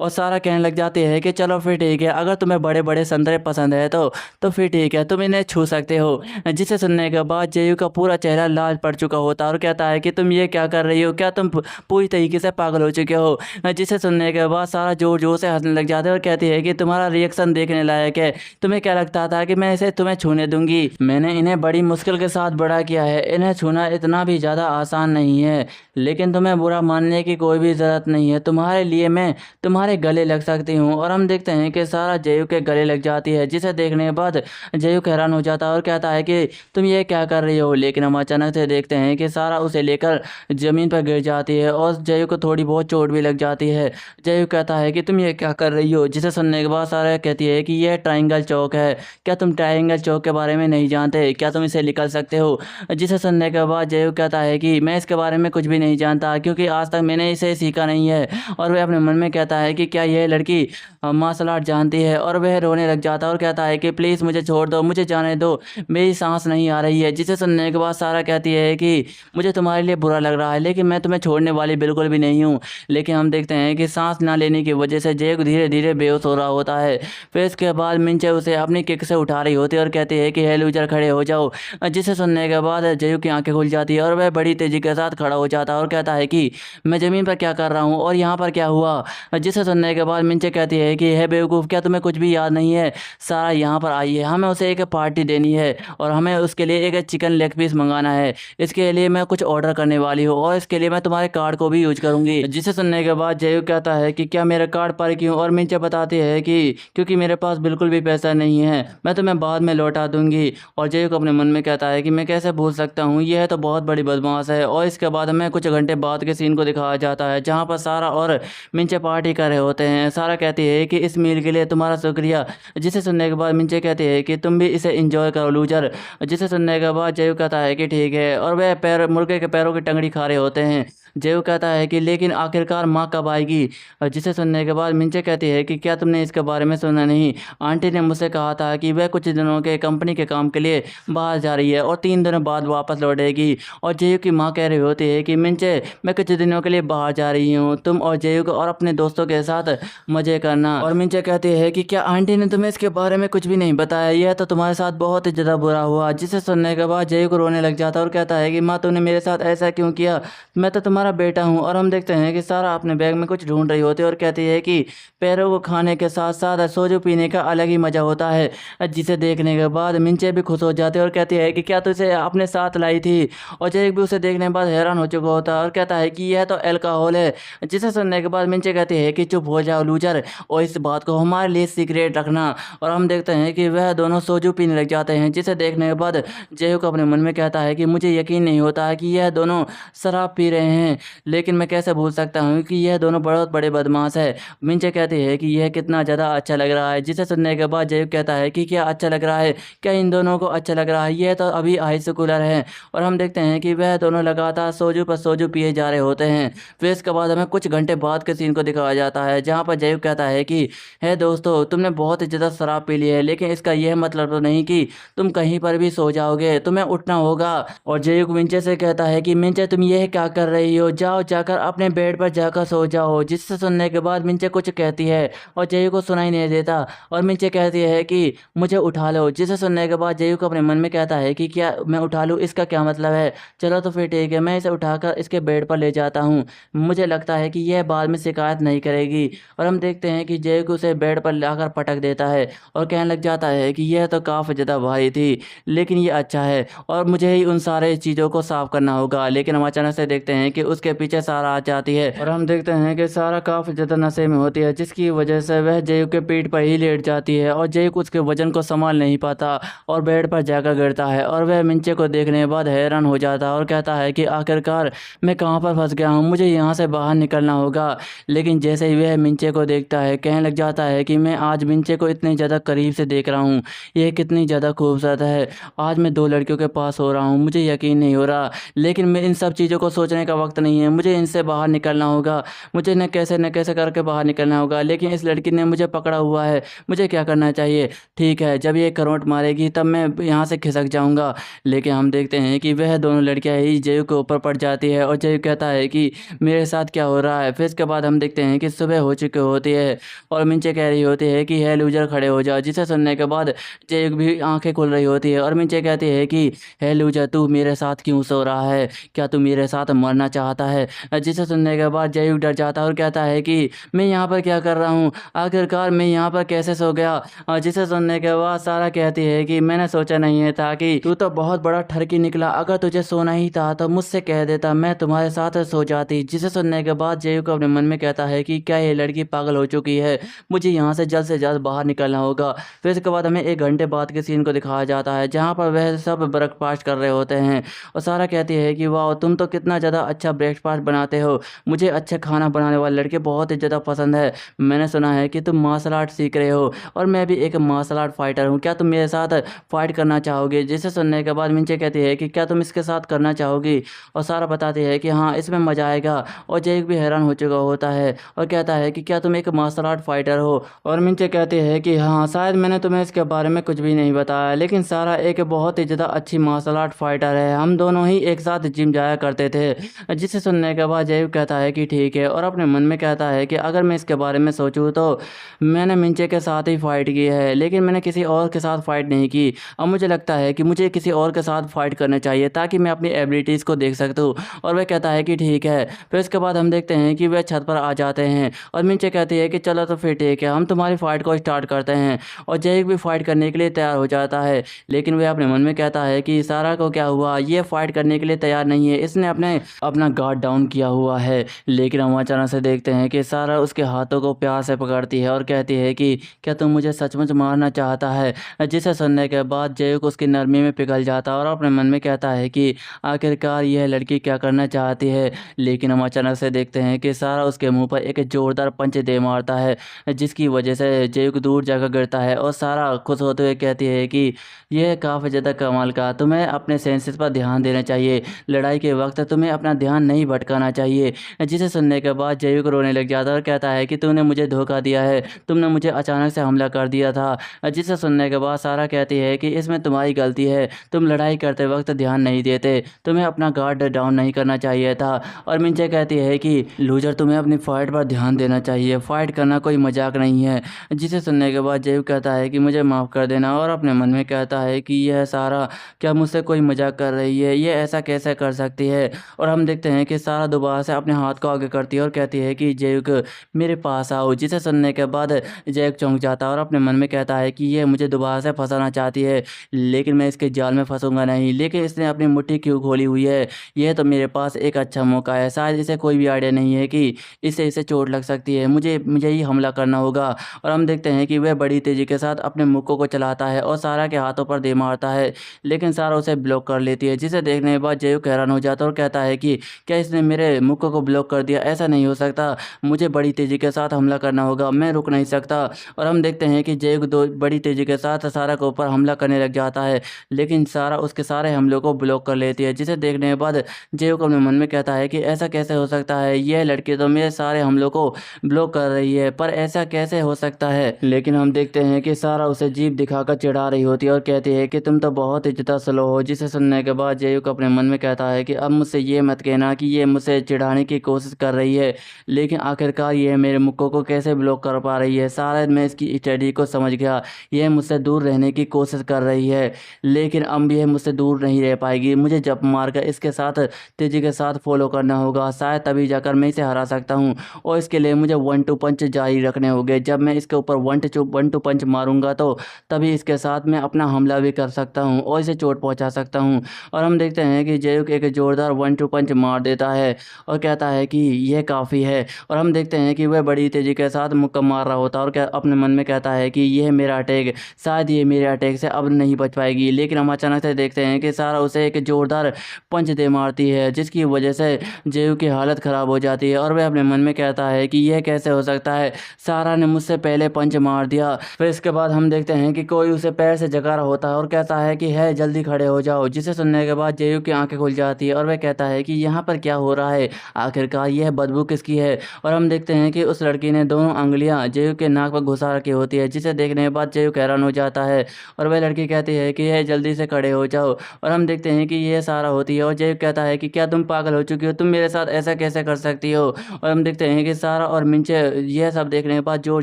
और सारा कहने लग जाती है कि चलो फिर ठीक है, अगर तुम्हें बड़े बड़े संतरे पसंद है तो फिर ठीक है, तुम इन्हें छू सकते हो। जिसे सुनने के बाद जयू का पूरा चेहरा लाल पड़ चुका होता है और कहता है कि तुम ये क्या कर रही हो, क्या तुम पूरी तरीके से पागल हो चुके हो। जिसे सुनने के बाद सारा जोर जोर से हंसने लग जाते है और कहती है कि तुम्हारा रिएक्शन देखने लायक है, तुम्हें क्या लगता था कि मैं इसे तुम्हें छूने दूंगी, मैंने इन्हें बड़ी मुश्किल के साथ बड़ा किया है, इन्हें छूना इतना भी ज़्यादा आसान नहीं है, लेकिन तुम्हें बुरा मानने की कोई भी ज़रूरत नहीं है, तुम्हारे लिए मैं तुम्हारे गले लग सकती हूँ। और हम देखते हैं कि सारा जयू के गले लग जाती है। जिसे देखने के बाद जयू हैरान हो जाता है और कहता है कि तुम ये क्या कर रही हो। लेकिन हम अचानक से देखते हैं कि सारा उसे लेकर ज़मीन पर गिर जाती है और जयू को थोड़ी बहुत चोट भी लग जाती है। जयू कहता है कि तुम ये क्या कर रही हो। जिसे सुनने के बाद सारा कहती है कि यह ट्रायंगल चौक है, क्या तुम ट्रायंगल चौक के बारे में नहीं जानते, क्या तुम इसे निकल सकते हो। जिसे सुनने के बाद जयू कहता है कि मैं इसके बारे में कुछ भी नहीं जानता, क्योंकि आज तक मैंने इसे सीखा नहीं है। और वह अपने मन में कहता है कि क्या यह लड़की मार्शल आर्ट जानती है। और वह रोने लग जाता जाता है और कहता है कि प्लीज़ मुझे छोड़ दो, मुझे जाने दो, मेरी सांस नहीं आ रही है। जिसे सुनने के बाद सारा कहती है कि मुझे तुम्हारे लिए बुरा लग रहा है, लेकिन मैं तुम्हें छोड़ने वाली बिल्कुल भी नहीं हूँ। लेकिन हम देखते हैं कि सांस ना लेने की वजह से जय धीरे धीरे बेहोश हो रहा होता है। फिर इसके बाद मिंचे उसे अपनी किक से उठा रही होती है और कहती है कि हे लूजर, खड़े हो जाओ। जिसे सुनने के बाद जयू की आंखें खुल जाती है और वह बड़ी तेजी के साथ खड़ा हो जाता है और कहता है कि मैं ज़मीन पर क्या कर रहा हूँ और यहाँ पर क्या हुआ। जिसे सुनने के बाद मिंचे कहती है कि हे बेवकूफ़, क्या तुम्हें कुछ भी याद नहीं है। सारा यहाँ पर आई है, हमें उसे एक पार्टी देनी है और हमें उसके लिए एक चिकन लेग पीस मंगाना है। इसके लिए मैं कुछ ऑर्डर करने वाली हूँ और इसके लिए मैं तुम्हारे कार्ड को भी यूज करूँगी। जिसे सुनने के बाद जयू कहता है कि क्या मेरे कार्ड पर क्यों, और मिंचे बताती है कि क्योंकि मेरे पास बिल्कुल भी पैसा नहीं है, मैं तुम्हें बाद में लौटा दूंगी। और जयू को अपने मन में कहता है कि मैं कैसे भूल सकता हूँ, यह तो बहुत बड़ी बदमाश है। और इसके बाद हमें कुछ घंटे बाद के सीन को दिखाया जाता है जहाँ पर सारा और मिंचे पार्टी कर रहे होते हैं। सारा कहती है कि इस मील के लिए तुम्हारा शुक्रिया। जिसे सुनने के बाद मिंचे कहती है कि तुम भी इसे एंजॉय करो लूजर। जिसे सुनने के बाद जयू कहता है कि ठीक है, और वह पैर मुर्गे के पैरों की टंगड़ी खा रहे होते हैं। जयू कहता है कि लेकिन आखिरकार माँ कब आएगी। जिसे सुनने के बाद मिंचे कहती है कि क्या तुमने इसके बारे में सुना नहीं, आंटी ने मुझसे कहा था कि वह कुछ दिनों के कंपनी के काम के लिए बाहर जा रही है और 3 दिनों बाद वापस लौटेगी। और जयू की माँ कह रही होती है कि मिंचे, मैं कुछ दिनों के लिए बाहर जा रही हूँ, तुम और जयू को और अपने दोस्तों के साथ मजे करना। और मिंचे कहती है कि क्या आंटी ने तुम्हें इसके बारे में कुछ भी नहीं बताया, यह तो तुम्हारे साथ बहुत ही ज़्यादा बुरा हुआ। जिसे सुनने के बाद जयू को रोने लग जाता है और कहता है कि माँ, तुमने मेरे साथ ऐसा क्यों किया, मैं तो तुम्हारा बेटा हूँ। और हम देखते हैं कि सारा अपने बैग में कुछ ढूंढ रही होती है और कहती है कि पैरों को खाने के साथ साथ सोजू पीने का अलग ही मजा होता है। जिसे देखने के बाद मिंचे भी खुश हो जाती है और कहती है कि क्या तू इसे अपने साथ लाई थी। और जय भी उसे देखने के बाद हैरान हो चुका होता है और कहता है कि यह तो अल्कोहल है। जिसे सुनने के बाद मिंचे कहती है कि चुप हो जाओ लूजर, और इस बात को हमारे लिए सीक्रेट रखना। और हम देखते हैं कि वह दोनों सोजू पीने लग जाते हैं। जिसे देखने के बाद जय को अपने मन में कहता है कि मुझे यकीन नहीं होता है कि यह दोनों शराब पी रहे हैं, लेकिन मैं कैसे भूल सकता हूँ कि यह दोनों बहुत बड़े बदमाश है। मिंचे कहती है कि यह कितना ज़्यादा अच्छा लग रहा है। जिसे सुनने के बाद जय कहता है कि क्या अच्छा लग रहा है, क्या इन दोनों को अच्छा लग रहा है, यह तो अभी हाई स्कूलर है। और हम देखते हैं कि वह दोनों लगातार सोजू पर सोजू पिए जा रहे होते हैं। फिर इसके बाद हमें कुछ घंटे बाद के सीन को दिखाया जाता है जहाँ पर जय कहता है कि है दोस्तों, तुमने बहुत ही ज़्यादा शराब पी ली है, लेकिन इसका यह मतलब तो नहीं कि तुम कहीं पर भी सो जाओगे, तुम्हें उठना होगा। और जय मिंचे से कहता है कि मिंचे, तुम यह क्या कर रही हो, जाओ जाकर अपने बेड पर जाकर सो जाओ। जिससे सुनने के बाद मिंचे कुछ कहती है और जयू को सुनाई नहीं देता और मिंचे कहती है कि मुझे उठा लो। जिसे सुनने के बाद जयू को अपने मन में कहता है कि क्या मैं उठा लूँ, इसका क्या मतलब है। चलो तो फिर ठीक है, मैं इसे उठाकर इसके बेड पर ले जाता हूँ, मुझे लगता है कि यह बाद में शिकायत नहीं करेगी। और हम देखते हैं कि जयू को उसे बेड पर लाकर पटक देता है और कहने लग जाता है कि यह तो काफ़ी ज़्यादा भारी थी, लेकिन ये अच्छा है और मुझे ही उन सारे चीज़ों को साफ करना होगा। लेकिन हम अचानक से देखते हैं कि उसके पीछे सारा आ जाती है और हम देखते हैं कि सारा काफ़ी ज़्यादा नशे में होती है, जिसकी वजह से वह जयू के पीठ पर ही लेट जाती है और जयू उसके वजन को संभाल नहीं पाता और बेड पर जाकर गिरता है। और वह मिंचे को देखने के बाद हैरान हो जाता है और कहता है कि आखिरकार मैं कहाँ पर फंस गया हूँ, मुझे यहाँ से बाहर निकलना होगा। लेकिन जैसे ही वह मिंचे को देखता है, कहने लग जाता है कि मैं आज मिंचे को इतनी ज़्यादा करीब से देख रहा हूँ, यह कितनी ज़्यादा खूबसूरत है। आज मैं 2 लड़कियों के पास हो रहा हूँ, मुझे यकीन नहीं हो रहा, लेकिन मैं इन सब चीज़ों को सोचने का वक्त नहीं है, मुझे इनसे बाहर निकलना होगा, मुझे न कैसे करके बाहर निकलना होगा। लेकिन इस लड़की ने मुझे पकड़ा हुआ है, मुझे क्या करना चाहिए। ठीक है, जब ये करवट मारेगी तब मैं यहाँ से खिसक जाऊँगा। लेकिन हम देखते हैं कि वह दोनों लड़कियाँ ही जयू के ऊपर पड़ जाती है और जयू कहता है कि मेरे साथ क्या हो रहा है। फिर इसके बाद हम देखते हैं कि सुबह हो चुकी होती है और मिंचे कह रही होती है कि है लूजर, खड़े हो जाओ। जिसे सुनने के बाद जयू भी आंखें खुल रही होती है और मिंचे कहती है कि है लूजर, तू मेरे साथ क्यों सो रहा है, क्या तू मेरे साथ मरना चाहता है। जिसे सुनने के बाद जयू डर जाता है और कहता है कि मैं यहाँ पर क्या कर रहा हूँ, आखिरकार मैं यहाँ पर कैसे सो गया। जिसे सुनने के बाद सारा कहती है कि मैंने सोचा नहीं है था कि तू तो बहुत बड़ा ठरकी निकला, अगर तुझे सोना ही था तो मुझसे कह देता, मैं तुम्हारे साथ सो जाती। जिसे सुनने के बाद जयू को अपने मन में कहता है कि क्या ये लड़की पागल हो चुकी है, मुझे यहाँ से जल्द बाहर निकलना होगा। फिर इसके बाद हमें 1 घंटे बाद के सीन को दिखाया जाता है जहाँ पर वह सब ब्रेकफास्ट कर रहे होते हैं और सारा कहती है कि वाह, तुम तो कितना ज़्यादा अच्छा ब्रेकफास्ट बनाते हो। मुझे अच्छा खाना बनाने वाले लड़के बहुत ही ज़्यादा पसंद है। मैंने सुना है कि तुम मार्शल आर्ट सीख रहे हो और मैं भी एक मार्शल आर्ट फाइटर हूँ। क्या तुम मेरे साथ फाइट करना चाहोगे? जिसे सुनने के बाद मिंचे कहती है कि क्या तुम इसके साथ करना चाहोगी? और सारा बताती है कि हाँ, इसमें मज़ा आएगा। और जैक भी हैरान हो चुका होता है और कहता है कि क्या तुम एक मार्शल आर्ट फाइटर हो? और मिंचे कहते हैं कि हाँ, शायद मैंने तुम्हें इसके बारे में कुछ भी नहीं बताया, लेकिन सारा एक बहुत ही ज़्यादा अच्छी मार्शल आर्ट फाइटर है। हम दोनों ही एक साथ जिम जाया करते थे। जिसे सुनने के बाद जैक कहता है कि ठीक है, और अपने मन में कहता है कि अगर मैं इसके बारे में सोचूं तो मैंने मिंचे के साथ ही फाइट की है, लेकिन मैंने किसी और के साथ फाइट नहीं की। अब मुझे लगता है कि मुझे किसी और के साथ फाइट करना चाहिए ताकि मैं अपनी एबिलिटीज़ को देख सकता हूँ। और वह कहता है कि ठीक है। फिर इसके बाद हम देखते हैं कि वह छत पर आ जाते हैं और मिंचे कहती है कि चलो तो फिर ठीक है, हम तुम्हारी फाइट को स्टार्ट करते हैं। और जैक भी फाइट करने के लिए तैयार हो जाता है, लेकिन वह अपने मन में कहता है कि सारा को क्या हुआ, ये फाइट करने के लिए तैयार नहीं है, इसने अपना गार्ड डाउन किया हुआ है। लेकिन हम अचानक से देखते हैं कि सारा उसके हाथों को प्यार से पकड़ती है और कहती है कि क्या तुम मुझे सचमुच मारना चाहता है? जिसे सुनने के बाद जैक उसकी नरमी में पिघल जाता है और अपने मन में कहता है कि आखिरकार यह लड़की क्या करना चाहती है। लेकिन हम अचानक से देखते हैं कि सारा उसके मुंह पर एक जोरदार पंच दे मारता है, जिसकी वजह से जैक दूर जाकर गिरता है। और सारा खुश होते हुए कहती है कि यह काफ़ी ज़्यादा कमाल का, तुम्हें अपने सेंसेस पर ध्यान देना चाहिए, लड़ाई के वक्त तुम्हें अपना ध्यान नहीं भटकाना चाहिए। जिसे सुनने के बाद जैक रोने लग जाता है और कहता है कि तूने मुझे धोखा दिया है, तुमने मुझे अचानक से हमला कर दिया था। जिसे सुनने के बाद सारा कहती है कि इसमें तुम्हारी गलती है, तुम लड़ाई करते वक्त ध्यान नहीं देते, तुम्हें अपना गार्ड डाउन नहीं करना चाहिए था। और मिंचे कहती है कि लूजर, तुम्हें अपनी फाइट पर ध्यान देना चाहिए, फाइट करना कोई मजाक नहीं है। जिसे सुनने के बाद जैक कहता है कि मुझे माफ़ कर देना और अपने मन में कहता है कि यह सारा क्या मुझसे कोई मजाक कर रही है, ये ऐसा कैसे कर सकती है। और हम देखते हैं कि सारा दोबारा से अपने हाथ को आगे करती है और कहती है कि जैक मेरे पास आओ। जिसे सुनने के बाद जैक चौंक जाता है और अपने मन में कहता है कि यह मुझे दोबारा से फंसाना चाहती है, लेकिन मैं इसके जाल में फंसूंगा नहीं। लेकिन इसने अपनी मुट्ठी क्यों खोली हुई है? यह तो मेरे पास एक अच्छा मौका है, शायद इसे कोई भी आइडिया नहीं है कि इसे चोट लग सकती है, मुझे मुझे ही हमला करना होगा। और हम देखते हैं कि वह बड़ी तेज़ी के साथ अपने मुक्कों को चलाता है और सारा के हाथों पर दे मारता है, लेकिन सारा उसे ब्लॉक कर लेती है। जिसे देखने के बाद जैक हैरान हो जाता है और कहता है कि क्या इसने मेरे मुक्कों को ब्लॉक कर दिया? ऐसा नहीं हो सकता, मुझे बड़ी तेज़ी के साथ हमला करना होगा, मैं रुक नहीं सकता। और हम देखते हैं कि जैक बड़ी तेज़ी के साथ सारा के ऊपर हमला करने लग जाता है, लेकिन सारा उसके सारे हमलों को ब्लॉक कर लेती है। जिसे देखने के बाद जैक अपने मन में कहता है कि ऐसा कैसे हो सकता है, यह लड़की तो मेरे सारे हमलों को ब्लॉक कर रही है, पर ऐसा कैसे हो सकता है। लेकिन हम देखते हैं कि सारा उसे जीभ दिखाकर चिढ़ा रही होती है और कहती है कि तुम तो बहुत ही ज़्यादा स्लो हो। जिसे सुनने के बाद जैक अपने मन में कहता है कि अब मुझसे ये मत कहना कि ये मुझसे चिढ़ाने की कोशिश कर रही है, लेकिन आखिरकार यह मेरे मुक्कों को कैसे ब्लॉक कर पा रही है। शायद मैं इसकी स्टडी को समझ गया, यह मुझसे दूर रहने की कोशिश कर रही है, लेकिन अब यह मुझसे दूर नहीं रह पाएगी, मुझे जंप मारकर इसके साथ तेज़ी के साथ फॉलो करना होगा, शायद तभी जाकर मैं इसे हरा सकता हूँ। और इसके लिए मुझे 1-2 पंच जारी रखने होंगे, जब मैं इसके ऊपर 1-2 पंच मारूंगा तो तभी इसके साथ मैं अपना हमला भी कर सकता हूँ और इसे चोट पहुँचा सकता हूँ। और हम देखते हैं कि जैक एक जोरदार 1-2 पंच मार देता है और कहता है कि यह काफ़ी है। और हम देखते हैं कि वह बड़ी तेज़ी के साथ मुक्का मार रहा होता है और क्या अपने मन में कहता है कि यह मेरा अटैक, शायद ये मेरे अटैक से अब नहीं बच पाएगी। लेकिन हम अचानक से देखते हैं कि सारा उसे एक जोरदार पंच दे मारती है, जिसकी वजह से जैक की हालत ख़राब हो जाती है और वह अपने मन में कहता है कि यह कैसे हो सकता है, सारा ने मुझसे पहले पंच मार दिया। फिर इसके बाद हम देखते हैं कि कोई उसे पैर से जगा रहा होता है और कहता है कि है जल्दी खड़े हो जाओ। जिसे सुनने के बाद जैक की आंखें खुल जाती है और वह कहता है कि यहाँ पर क्या हो रहा है, आखिरकार यह बदबू किसकी है। और हम देखते हैं कि उस लड़की ने दोनों अंगुलियां जैक के नाक पर घुसा रखी होती है, जिसे देखने के बाद जैक हैरान हो जाता है और वह लड़की कहती है कि यह जल्दी से खड़े हो जाओ। और हम देखते हैं कि यह सारा होती है और जैक कहता है कि क्या तुम पागल हो चुकी हो, तुम मेरे साथ ऐसा कैसे कर सकती हो। और हम देखते हैं कि सारा और मिंचे यह सब देखने के बाद जोर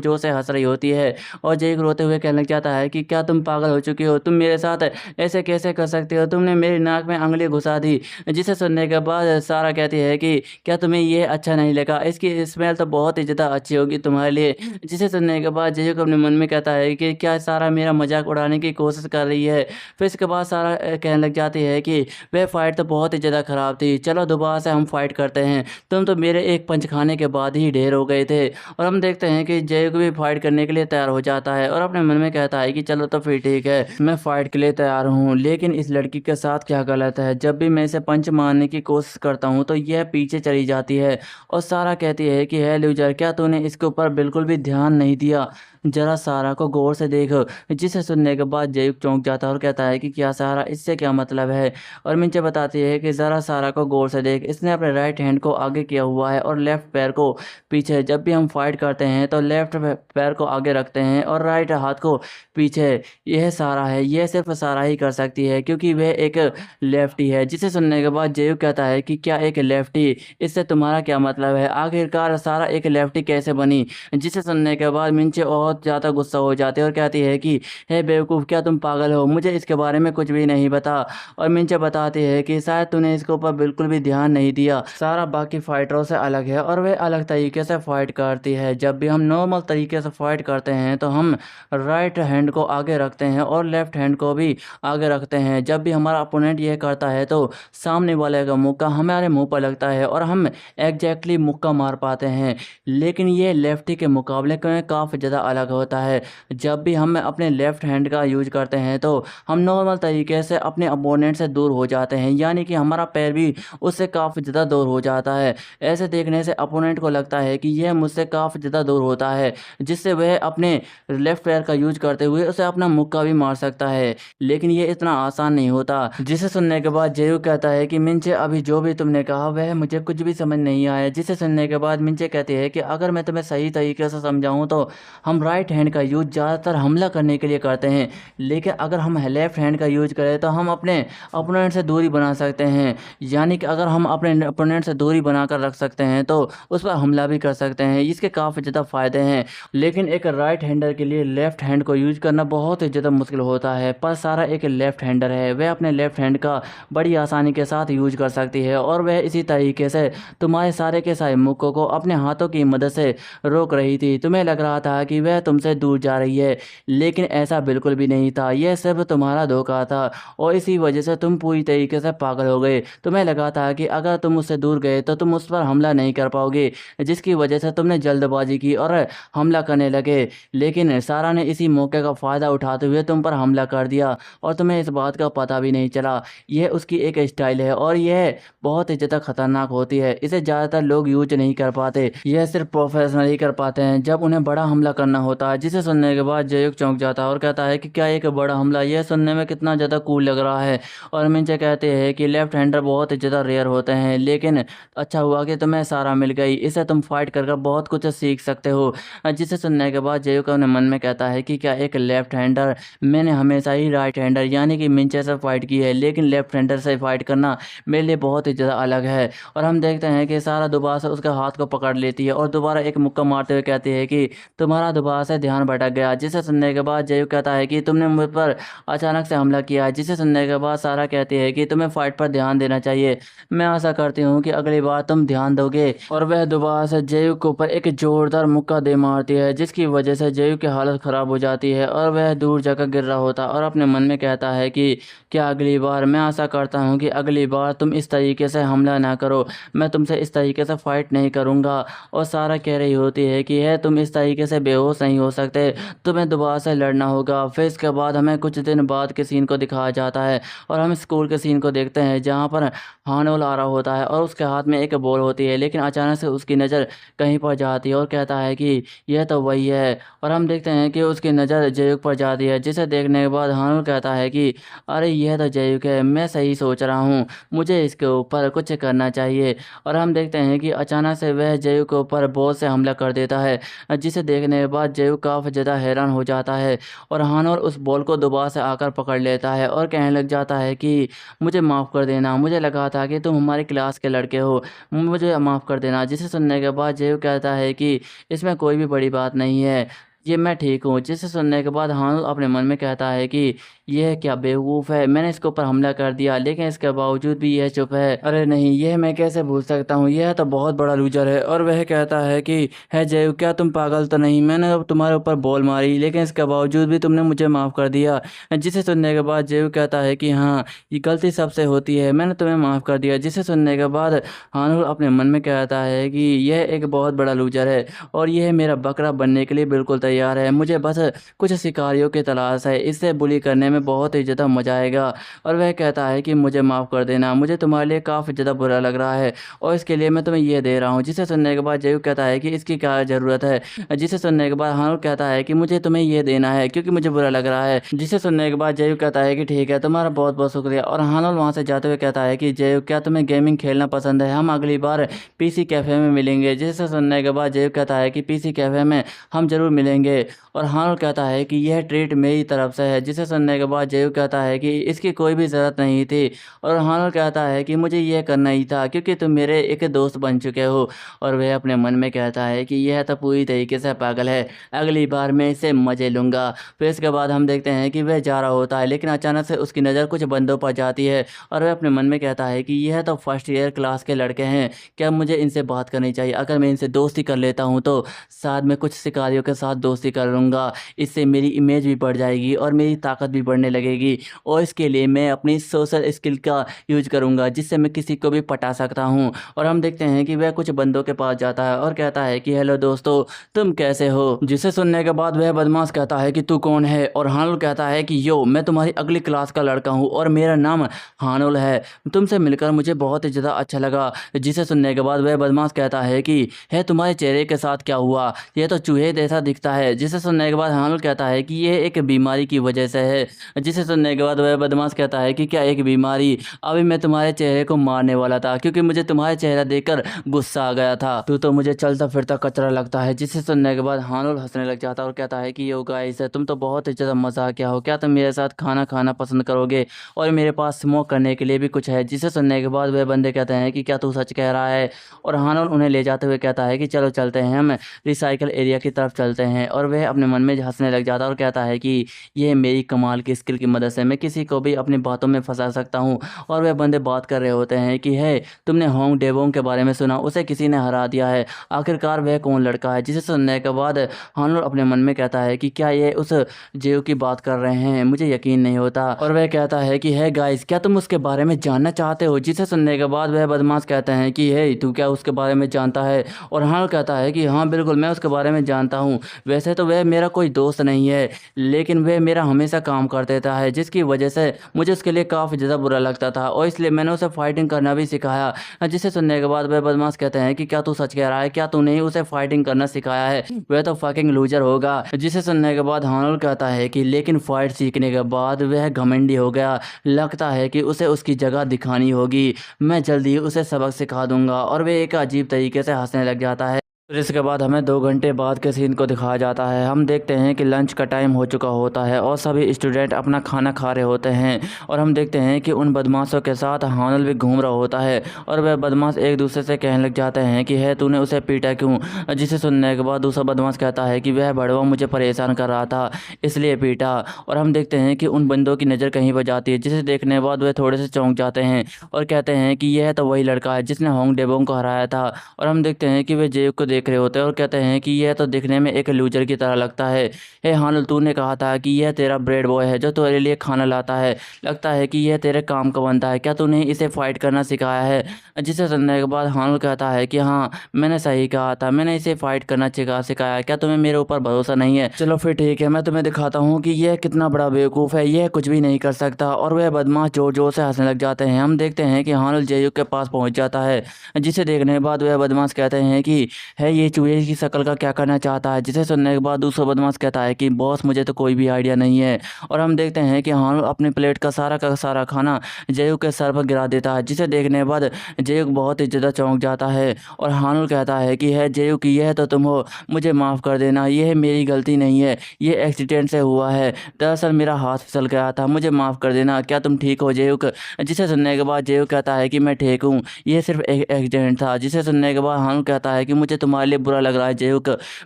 जोर से हंस रही होती है और जैक रोते हुए कहने लग जाता है कि क्या तुम पागल हो चुकी हो, तुम मेरे साथ ऐसे कैसे कर सकती हो, तुमने मेरी नाक में अंगुली घुसा दी। जिसे सुनने के बाद सारा कहती है कि क्या तुम्हें ये अच्छा नहीं लगा, इसकी स्मेल तो बहुत ही ज़्यादा अच्छी होगी तुम्हारे लिए। जिसे सुनने के बाद जैक अपने मन में कहता है कि क्या सारा मेरा मजाक उड़ाने की कोशिश कर रही है। फिर इसके बाद सारा कहने लग जाती है कि वह फाइट तो बहुत ही ज़्यादा ख़राब थी, चलो दोबारा से हम फाइट करते हैं, तुम तो मेरे एक पंच खाने के बाद ही ढेर हो गए थे। और हम देखते हैं कि जैक भी फाइट करने के लिए तैयार हो जाता है और अपने मन में कहता है कि चलो तो फिर ठीक है, मैं फाइट के लिए तैयार हूँ, लेकिन इस लड़की के साथ क्या गलत है, जब भी मैं इसे पंच मारने की कोशिश करता जाता हूँ तो यह पीछे चली जाती है और सारा कहती है कि है लूजर, क्या तूने इसके ऊपर बिल्कुल भी ध्यान नहीं दिया, जरा सारा को गौर से देख। जिसे सुनने के बाद जयूक चौंक जाता है और कहता है कि क्या सारा, इससे क्या मतलब है। और मिंचे बताती है कि ज़रा सारा को गौर से देख, इसने अपने राइट हैंड को आगे किया हुआ है और लेफ्ट पैर को पीछे। जब भी हम फाइट करते हैं तो लेफ्ट पैर को आगे रखते हैं और राइट हाथ को पीछे। यह सारा है, यह सिर्फ सारा ही कर सकती है क्योंकि वह एक लेफ्टी है। जिसे सुनने के बाद जयूक कहता है कि क्या एक लेफ्टी, इससे तुम्हारा क्या मतलब है, आखिरकार सारा एक लेफ्टी कैसे बनी। जिसे सुनने के बाद मिंचे बहुत ज़्यादा गुस्सा हो जाती है और कहती है कि हे बेवकूफ़, क्या तुम पागल हो, मुझे इसके बारे में कुछ भी नहीं पता। और मिंचे बताती है कि शायद तूने इसके ऊपर बिल्कुल भी ध्यान नहीं दिया, सारा बाकी फाइटरों से अलग है और वह अलग तरीके से फाइट करती है। जब भी हम नॉर्मल तरीके से फाइट करते हैं तो हम राइट हैंड को आगे रखते हैं और लेफ्ट हैंड को भी आगे रखते हैं। जब भी हमारा अपोनेंट यह करता है तो सामने वाले का मुक्का हमारे मुंह पर लगता है और हम एग्जैक्टली मुक्का मार पाते हैं। लेकिन ये लेफ्टी के मुकाबले में काफ़ी ज़्यादा अलग होता है। जब भी हम अपने लेफ्ट हैंड का यूज करते हैं तो हम नॉर्मल तरीके से अपने अपोनेंट से दूर हो जाते हैं, यानी कि हमारा पैर भी उससे काफ़ी ज़्यादा दूर हो जाता है। ऐसे देखने से अपोनेंट को लगता है कि यह मुझसे काफ़ी ज़्यादा दूर होता है, जिससे वह अपने लेफ्ट पैर का यूज करते हुए उसे अपना मुक्का भी मार सकता है। लेकिन ये इतना आसान नहीं होता। जिसे सुनने के बाद जेयू कहता है कि मिंचे, अभी जो भी तुमने कहा वह मुझे कुछ भी समझ नहीं आया। जिसे सुनने के बाद मिंचे कहती है कि अगर मैं तुम्हें सही तरीके से समझाऊं तो हम राइट हैंड का यूज ज़्यादातर हमला करने के लिए करते हैं, लेकिन अगर हम लेफ्ट हैंड का यूज करें तो हम अपने अपोनेंट से दूरी बना सकते हैं। यानी कि अगर हम अपने अपोनेंट से दूरी बनाकर रख सकते हैं तो उस पर हमला भी कर सकते हैं। इसके काफ़ी ज़्यादा फ़ायदे हैं, लेकिन एक राइट हैंडर के लिए लेफ्ट हैंड को यूज करना बहुत ही ज़्यादा मुश्किल होता है। पर सारा एक लेफ्ट हैंडर है, वह अपने लेफ्ट हैंड का बड़ी आसानी के साथ यूज कर सकती है और वह इसी तरीके से तुम्हारे सारे के सारे मुक्कों को अपने हाथों की मदद से रोक रही थी। तुम्हें लग रहा था कि वह तुमसे दूर जा रही है, लेकिन ऐसा बिल्कुल भी नहीं था। यह सिर्फ तुम्हारा धोखा था और इसी वजह से तुम पूरी तरीके से पागल हो गए। तुम्हें लगा था कि अगर तुम उससे दूर गए तो तुम उस पर हमला नहीं कर पाओगे, जिसकी वजह से तुमने जल्दबाजी की और हमला करने लगे। लेकिन सारा ने इसी मौके का फ़ायदा उठाते हुए तुम पर हमला कर दिया और तुम्हें इस बात का पता भी नहीं चला। यह उसकी एक स्टाइल है और यह बहुत ही ज़्यादा खतरनाक होती है। इसे ज़्यादातर लोग यूज नहीं कर पाते, यह सिर्फ प्रोफेशनल ही कर पाते हैं जब उन्हें बड़ा हमला करना होता है। जिसे सुनने के बाद जयूक चौंक जाता है और कहता है कि क्या एक बड़ा हमला, यह सुनने में कितना ज़्यादा कूल लग रहा है। और मिंचे कहते हैं कि लेफ्ट हैंडर बहुत ही ज़्यादा रेयर होते हैं, लेकिन अच्छा हुआ कि तुम्हें सारा मिल गई, इससे तुम फाइट कर बहुत कुछ सीख सकते हो। जिसे सुनने के बाद जयूक अपने मन में कहता है कि क्या एक लेफ्ट हैंडर, मैंने हमेशा ही राइट हैंडर यानी कि मिंचे से फाइट की है, लेकिन लेफ्ट हैंडर से फाइट करना मेरे लिए बहुत ही ज़्यादा अलग है। और हम देखते हैं कि सारा दोबारा से उसके हाथ को पकड़ लेती है और दोबारा एक मुक्का मारते हुए कहती है कि तुम्हारा दोबारा से ध्यान भटक गया। जिसे सुनने के बाद जयूक कहता है कि तुमने मुझ पर अचानक से हमला किया। जिसे सुनने के बाद सारा कहती है कि तुम्हें फाइट पर ध्यान देना चाहिए। मैं आशा करती हूँ कि अगली बार तुम ध्यान दोगे। और वह दोबारा से जयूक के ऊपर एक जोरदार मुक्का दे मारती है, जिसकी वजह से जयूक की हालत ख़राब हो जाती है और वह दूर जाकर गिर रहा होता और अपने मन में कहता है कि क्या अगली बार, मैं आशा करता हूँ कि अगली बार तुम इस तरीके से हमला ना करो, मैं तुमसे इस तरीके से फाइट नहीं करूँगा। और सारा कह रही होती है कि है तुम इस तरीके से बेहोश नहीं हो सकते, तुम्हें दोबारा से लड़ना होगा। फिर इसके बाद हमें कुछ दिन बाद के सीन को दिखाया जाता है और हम स्कूल के सीन को देखते हैं जहाँ पर हानोल आ रहा होता है और उसके हाथ में एक बॉल होती है, लेकिन अचानक से उसकी नज़र कहीं पर जाती है और कहता है कि यह तो वही है। और हम देखते हैं कि उसकी नज़र जयूक पर जाती है, जिसे देखने के बाद हानोल कहता है कि अरे यह तो जयूक है, मैं सही सोच रहा हूँ, मुझे इसके ऊपर कुछ करना चाहिए। और हम देखते हैं कि अचानक से वह जयूक के ऊपर बॉल से हमला कर देता है, जिसे देखने के बाद जयूक काफ़ी ज़्यादा हैरान हो जाता है और हानोल उस बॉल को दोबारा से आकर पकड़ लेता है और कहने लग जाता है कि मुझे माफ़ कर देना, मुझे लगा था कि तुम हमारी क्लास के लड़के हो, मुझे माफ़ कर देना। जिसे सुनने के बाद जयूक कहता है कि इसमें कोई भी बड़ी बात नहीं है, ये मैं ठीक हूँ। जिसे सुनने के बाद हानोल अपने मन में कहता है कि यह क्या बेवकूफ़ है, मैंने इसके ऊपर हमला कर दिया लेकिन इसके बावजूद भी यह चुप है। अरे नहीं, यह मैं कैसे भूल सकता हूँ, यह तो बहुत बड़ा लूजर है। और वह कहता है कि है जयूक, क्या तुम पागल तो नहीं, मैंने तुम्हारे ऊपर बॉल मारी लेकिन इसके बावजूद भी तुमने मुझे माफ़ कर दिया। जिसे सुनने के बाद जयूक कहता है कि हाँ, ये गलती सबसे होती है, मैंने तुम्हें माफ़ कर दिया। जिसे सुनने के बाद हानोल अपने मन में कहता है कि यह एक बहुत बड़ा लूजर है और यह मेरा बकरा बनने के लिए बिल्कुल तैयार तैयार है, मुझे बस कुछ शिकारियों की तलाश है, इससे बुली करने में बहुत ही ज़्यादा मज़ा आएगा। और वह कहता है कि मुझे माफ़ कर देना, मुझे तुम्हारे लिए काफ़ी ज़्यादा बुरा लग रहा है और इसके लिए मैं तुम्हें ये दे रहा हूँ। जिसे सुनने के बाद जेयू कहता है कि इसकी क्या ज़रूरत है। जिसे सुनने के बाद हानुल कहता है कि मुझे तुम्हें ये देना है क्योंकि मुझे बुरा लग रहा है। जिसे सुनने के बाद जेयू कहता है कि ठीक है, तुम्हारा बहुत बहुत शुक्रिया। और हानुल वहाँ से जाते हुए कहता है कि जेयू, क्या तुम्हें गेमिंग खेलना पसंद है? हम अगली बार पीसी कैफ़े में मिलेंगे। जिसे सुनने के बाद जेयू कहता है कि पीसी कैफ़े में हम ज़रूर मिलेंगे। और हानुल कहता है कि यह ट्रीट मेरी तरफ से है। जिसे सुनने के बाद जेयू कहता है कि इसकी कोई भी ज़रूरत नहीं थी। और हानुल कहता है कि मुझे यह करना ही था क्योंकि तुम मेरे एक दोस्त बन चुके हो। और वह अपने मन में कहता है कि यह तो पूरी तरीके से पागल है, अगली बार मैं इससे मज़े लूँगा। फिर इसके बाद हम देखते हैं कि वह जा रहा होता है, लेकिन अचानक से उसकी नज़र कुछ बंदों पर जाती है और वह अपने मन में कहता है कि यह तो फर्स्ट ईयर क्लास के लड़के हैं, क्या मुझे इनसे बात करनी चाहिए? अगर मैं इनसे दोस्ती कर लेता हूँ तो साथ में कुछ शिकारियों के साथ दोस्ती कर लूँगा, इससे मेरी इमेज भी बढ़ जाएगी और मेरी ताकत भी बढ़ने लगेगी। और इसके लिए मैं अपनी सोशल स्किल का यूज करूँगा जिससे मैं किसी को भी पटा सकता हूँ। और हम देखते हैं कि वह कुछ बंदों के पास जाता है और कहता है कि हेलो दोस्तों, तुम कैसे हो? जिसे सुनने के बाद वह बदमाश कहता है कि तू कौन है? और हानुल कहता है कि यो, मैं तुम्हारी अगली क्लास का लड़का हूँ और मेरा नाम हानुल है, तुमसे मिलकर मुझे बहुत ही ज़्यादा अच्छा लगा। जिसे सुनने के बाद वह बदमाश कहता है कि है तुम्हारे चेहरे के साथ क्या हुआ? यह तो चूहे जैसा दिखता है। जिसे सुनने के बाद हानुल कहता है कि यह एक बीमारी की वजह से है। जिसे सुनने के बाद वह बदमाश कहता है कि क्या एक बीमारी? अभी मैं तुम्हारे चेहरे को मारने वाला था क्योंकि मुझे तुम्हारा चेहरा देखकर गुस्सा आ गया था। तू तो मुझे चलता फिरता कचरा लगता है। जिसे सुनने के बाद हानुल हंसने लग जाता है और कहता है कि यो गाइस, तुम तो बहुत ही ज़्यादा मजाकिया हो, क्या तुम मेरे साथ खाना खाना पसंद करोगे? और मेरे पास स्मोक करने के लिए भी कुछ है। जिसे सुनने के बाद वह बंदे कहते हैं कि क्या तू सच कह रहा है? और हानुल उन्हें ले जाते हुए कहता है कि चलो चलते हैं, हम रिसाइकल एरिया की तरफ चलते हैं। और वह अपने मन में हंसने लग जाता है और कहता है कि यह मेरी कमाल की स्किल की मदद से मैं किसी को भी अपनी बातों में फंसा सकता हूँ। और वह बंदे बात कर रहे होते हैं कि है, तुमने होंग डेवोंग के बारे में सुना? उसे किसी ने हरा दिया है, आखिरकार वह कौन लड़का है? जिसे सुनने के बाद हानुल अपने मन में कहता है कि क्या ये उस जेव की बात कर रहे हैं? मुझे यकीन नहीं होता। और वह कहता है कि है गाइस, क्या तुम उसके बारे में जानना चाहते हो? जिसे सुनने के बाद वह बदमाश कहते हैं कि है, तू क्या उसके बारे में जानता है? और हानुल कहता है कि हाँ बिल्कुल, मैं उसके बारे में जानता हूँ। वैसे तो वह मेरा कोई दोस्त नहीं है, लेकिन वह मेरा हमेशा काम कर देता है, जिसकी वजह से मुझे उसके लिए काफ़ी ज़्यादा बुरा लगता था और इसलिए मैंने उसे फाइटिंग करना भी सिखाया। जिसे सुनने के बाद वह बदमाश कहते हैं कि क्या तू सच कह रहा है? क्या तूने ही उसे फाइटिंग करना सिखाया है? वह तो फकिंग लूजर होगा। जिसे सुनने के बाद हानुल कहता है कि लेकिन फाइट सीखने के बाद वह घमंडी हो गया, लगता है कि उसे उसकी जगह दिखानी होगी, मैं जल्दी उसे सबक सिखा दूंगा। और वह एक अजीब तरीके से हंसने लग जाता है। फिर इसके बाद हमें 2 घंटे बाद के सीन को दिखाया जाता है। हम देखते हैं कि लंच का टाइम हो चुका होता है और सभी स्टूडेंट अपना खाना खा रहे होते हैं। और हम देखते हैं कि उन बदमाशों के साथ हानुल भी घूम रहा होता है और वह बदमाश एक दूसरे से कहने लग जाते हैं कि है, तूने उसे पीटा क्यों? जिसे सुनने के बाद दूसरा बदमाश कहता है कि वह बड़वा मुझे परेशान कर रहा था, इसलिए पीटा। और हम देखते हैं कि उन बंदों की नज़र कहीं पर जाती है, जिसे देखने के बाद वह थोड़े से चौंक जाते हैं और कहते हैं कि यह तो वही लड़का है जिसने होंग डेवोंग को हराया था। और हम देखते हैं कि वे जेब को देख रहे होते हैं और कहते हैं कि यह तो दिखने में एक लूजर की तरह लगता है। हे हानुल, तूने कहा था कि यह तेरा ब्रेड बॉय है जो तेरे लिए खाना लाता है, लगता है कि यह तेरे काम का बनता है, क्या तूने इसे फाइट करना सिखाया है? जिसे सुनने के बाद हानुल कहता है कि हाँ, मैंने सही कहा था, मैंने इसे फाइट करना सिखाया, क्या तुम्हें मेरे ऊपर भरोसा नहीं है? चलो फिर ठीक है, मैं तुम्हें दिखाता हूँ कि यह कितना बड़ा बेवकूफ़ है, यह कुछ भी नहीं कर सकता। और वह बदमाश जोर जोर से हंसने लग जाते हैं। हम देखते हैं कि हानुल जेयू के पास पहुँच जाता है, जिसे देखने के बाद वह बदमाश कहते हैं कि है, ये चूहे की शक्ल का क्या करना चाहता है? जिसे सुनने के बाद दूसरा बदमाश कहता है कि बॉस, मुझे तो कोई भी आइडिया नहीं है। और हम देखते हैं कि हानुल अपनी प्लेट का सारा खाना जेयू के सर पर गिरा देता है, जिसे देखने के बाद जेयू बहुत ही ज़्यादा चौंक जाता है। और हानुल कहता है कि है जेयू, की यह तो तुम हो, मुझे माफ़ कर देना, यह मेरी गलती नहीं है, ये एक्सीडेंट से हुआ है, दरअसल मेरा हाथ फिसल गया था, मुझे माफ़ कर देना, क्या तुम ठीक हो जेयू? जिसे सुनने के बाद जेयू कहता है कि मैं ठीक हूँ, यह सिर्फ एक एक्सीडेंट था। जिसे सुनने के बाद हानुल कहता है कि मुझे तुम्हारे लिए बुरा लग रहा है जेयू,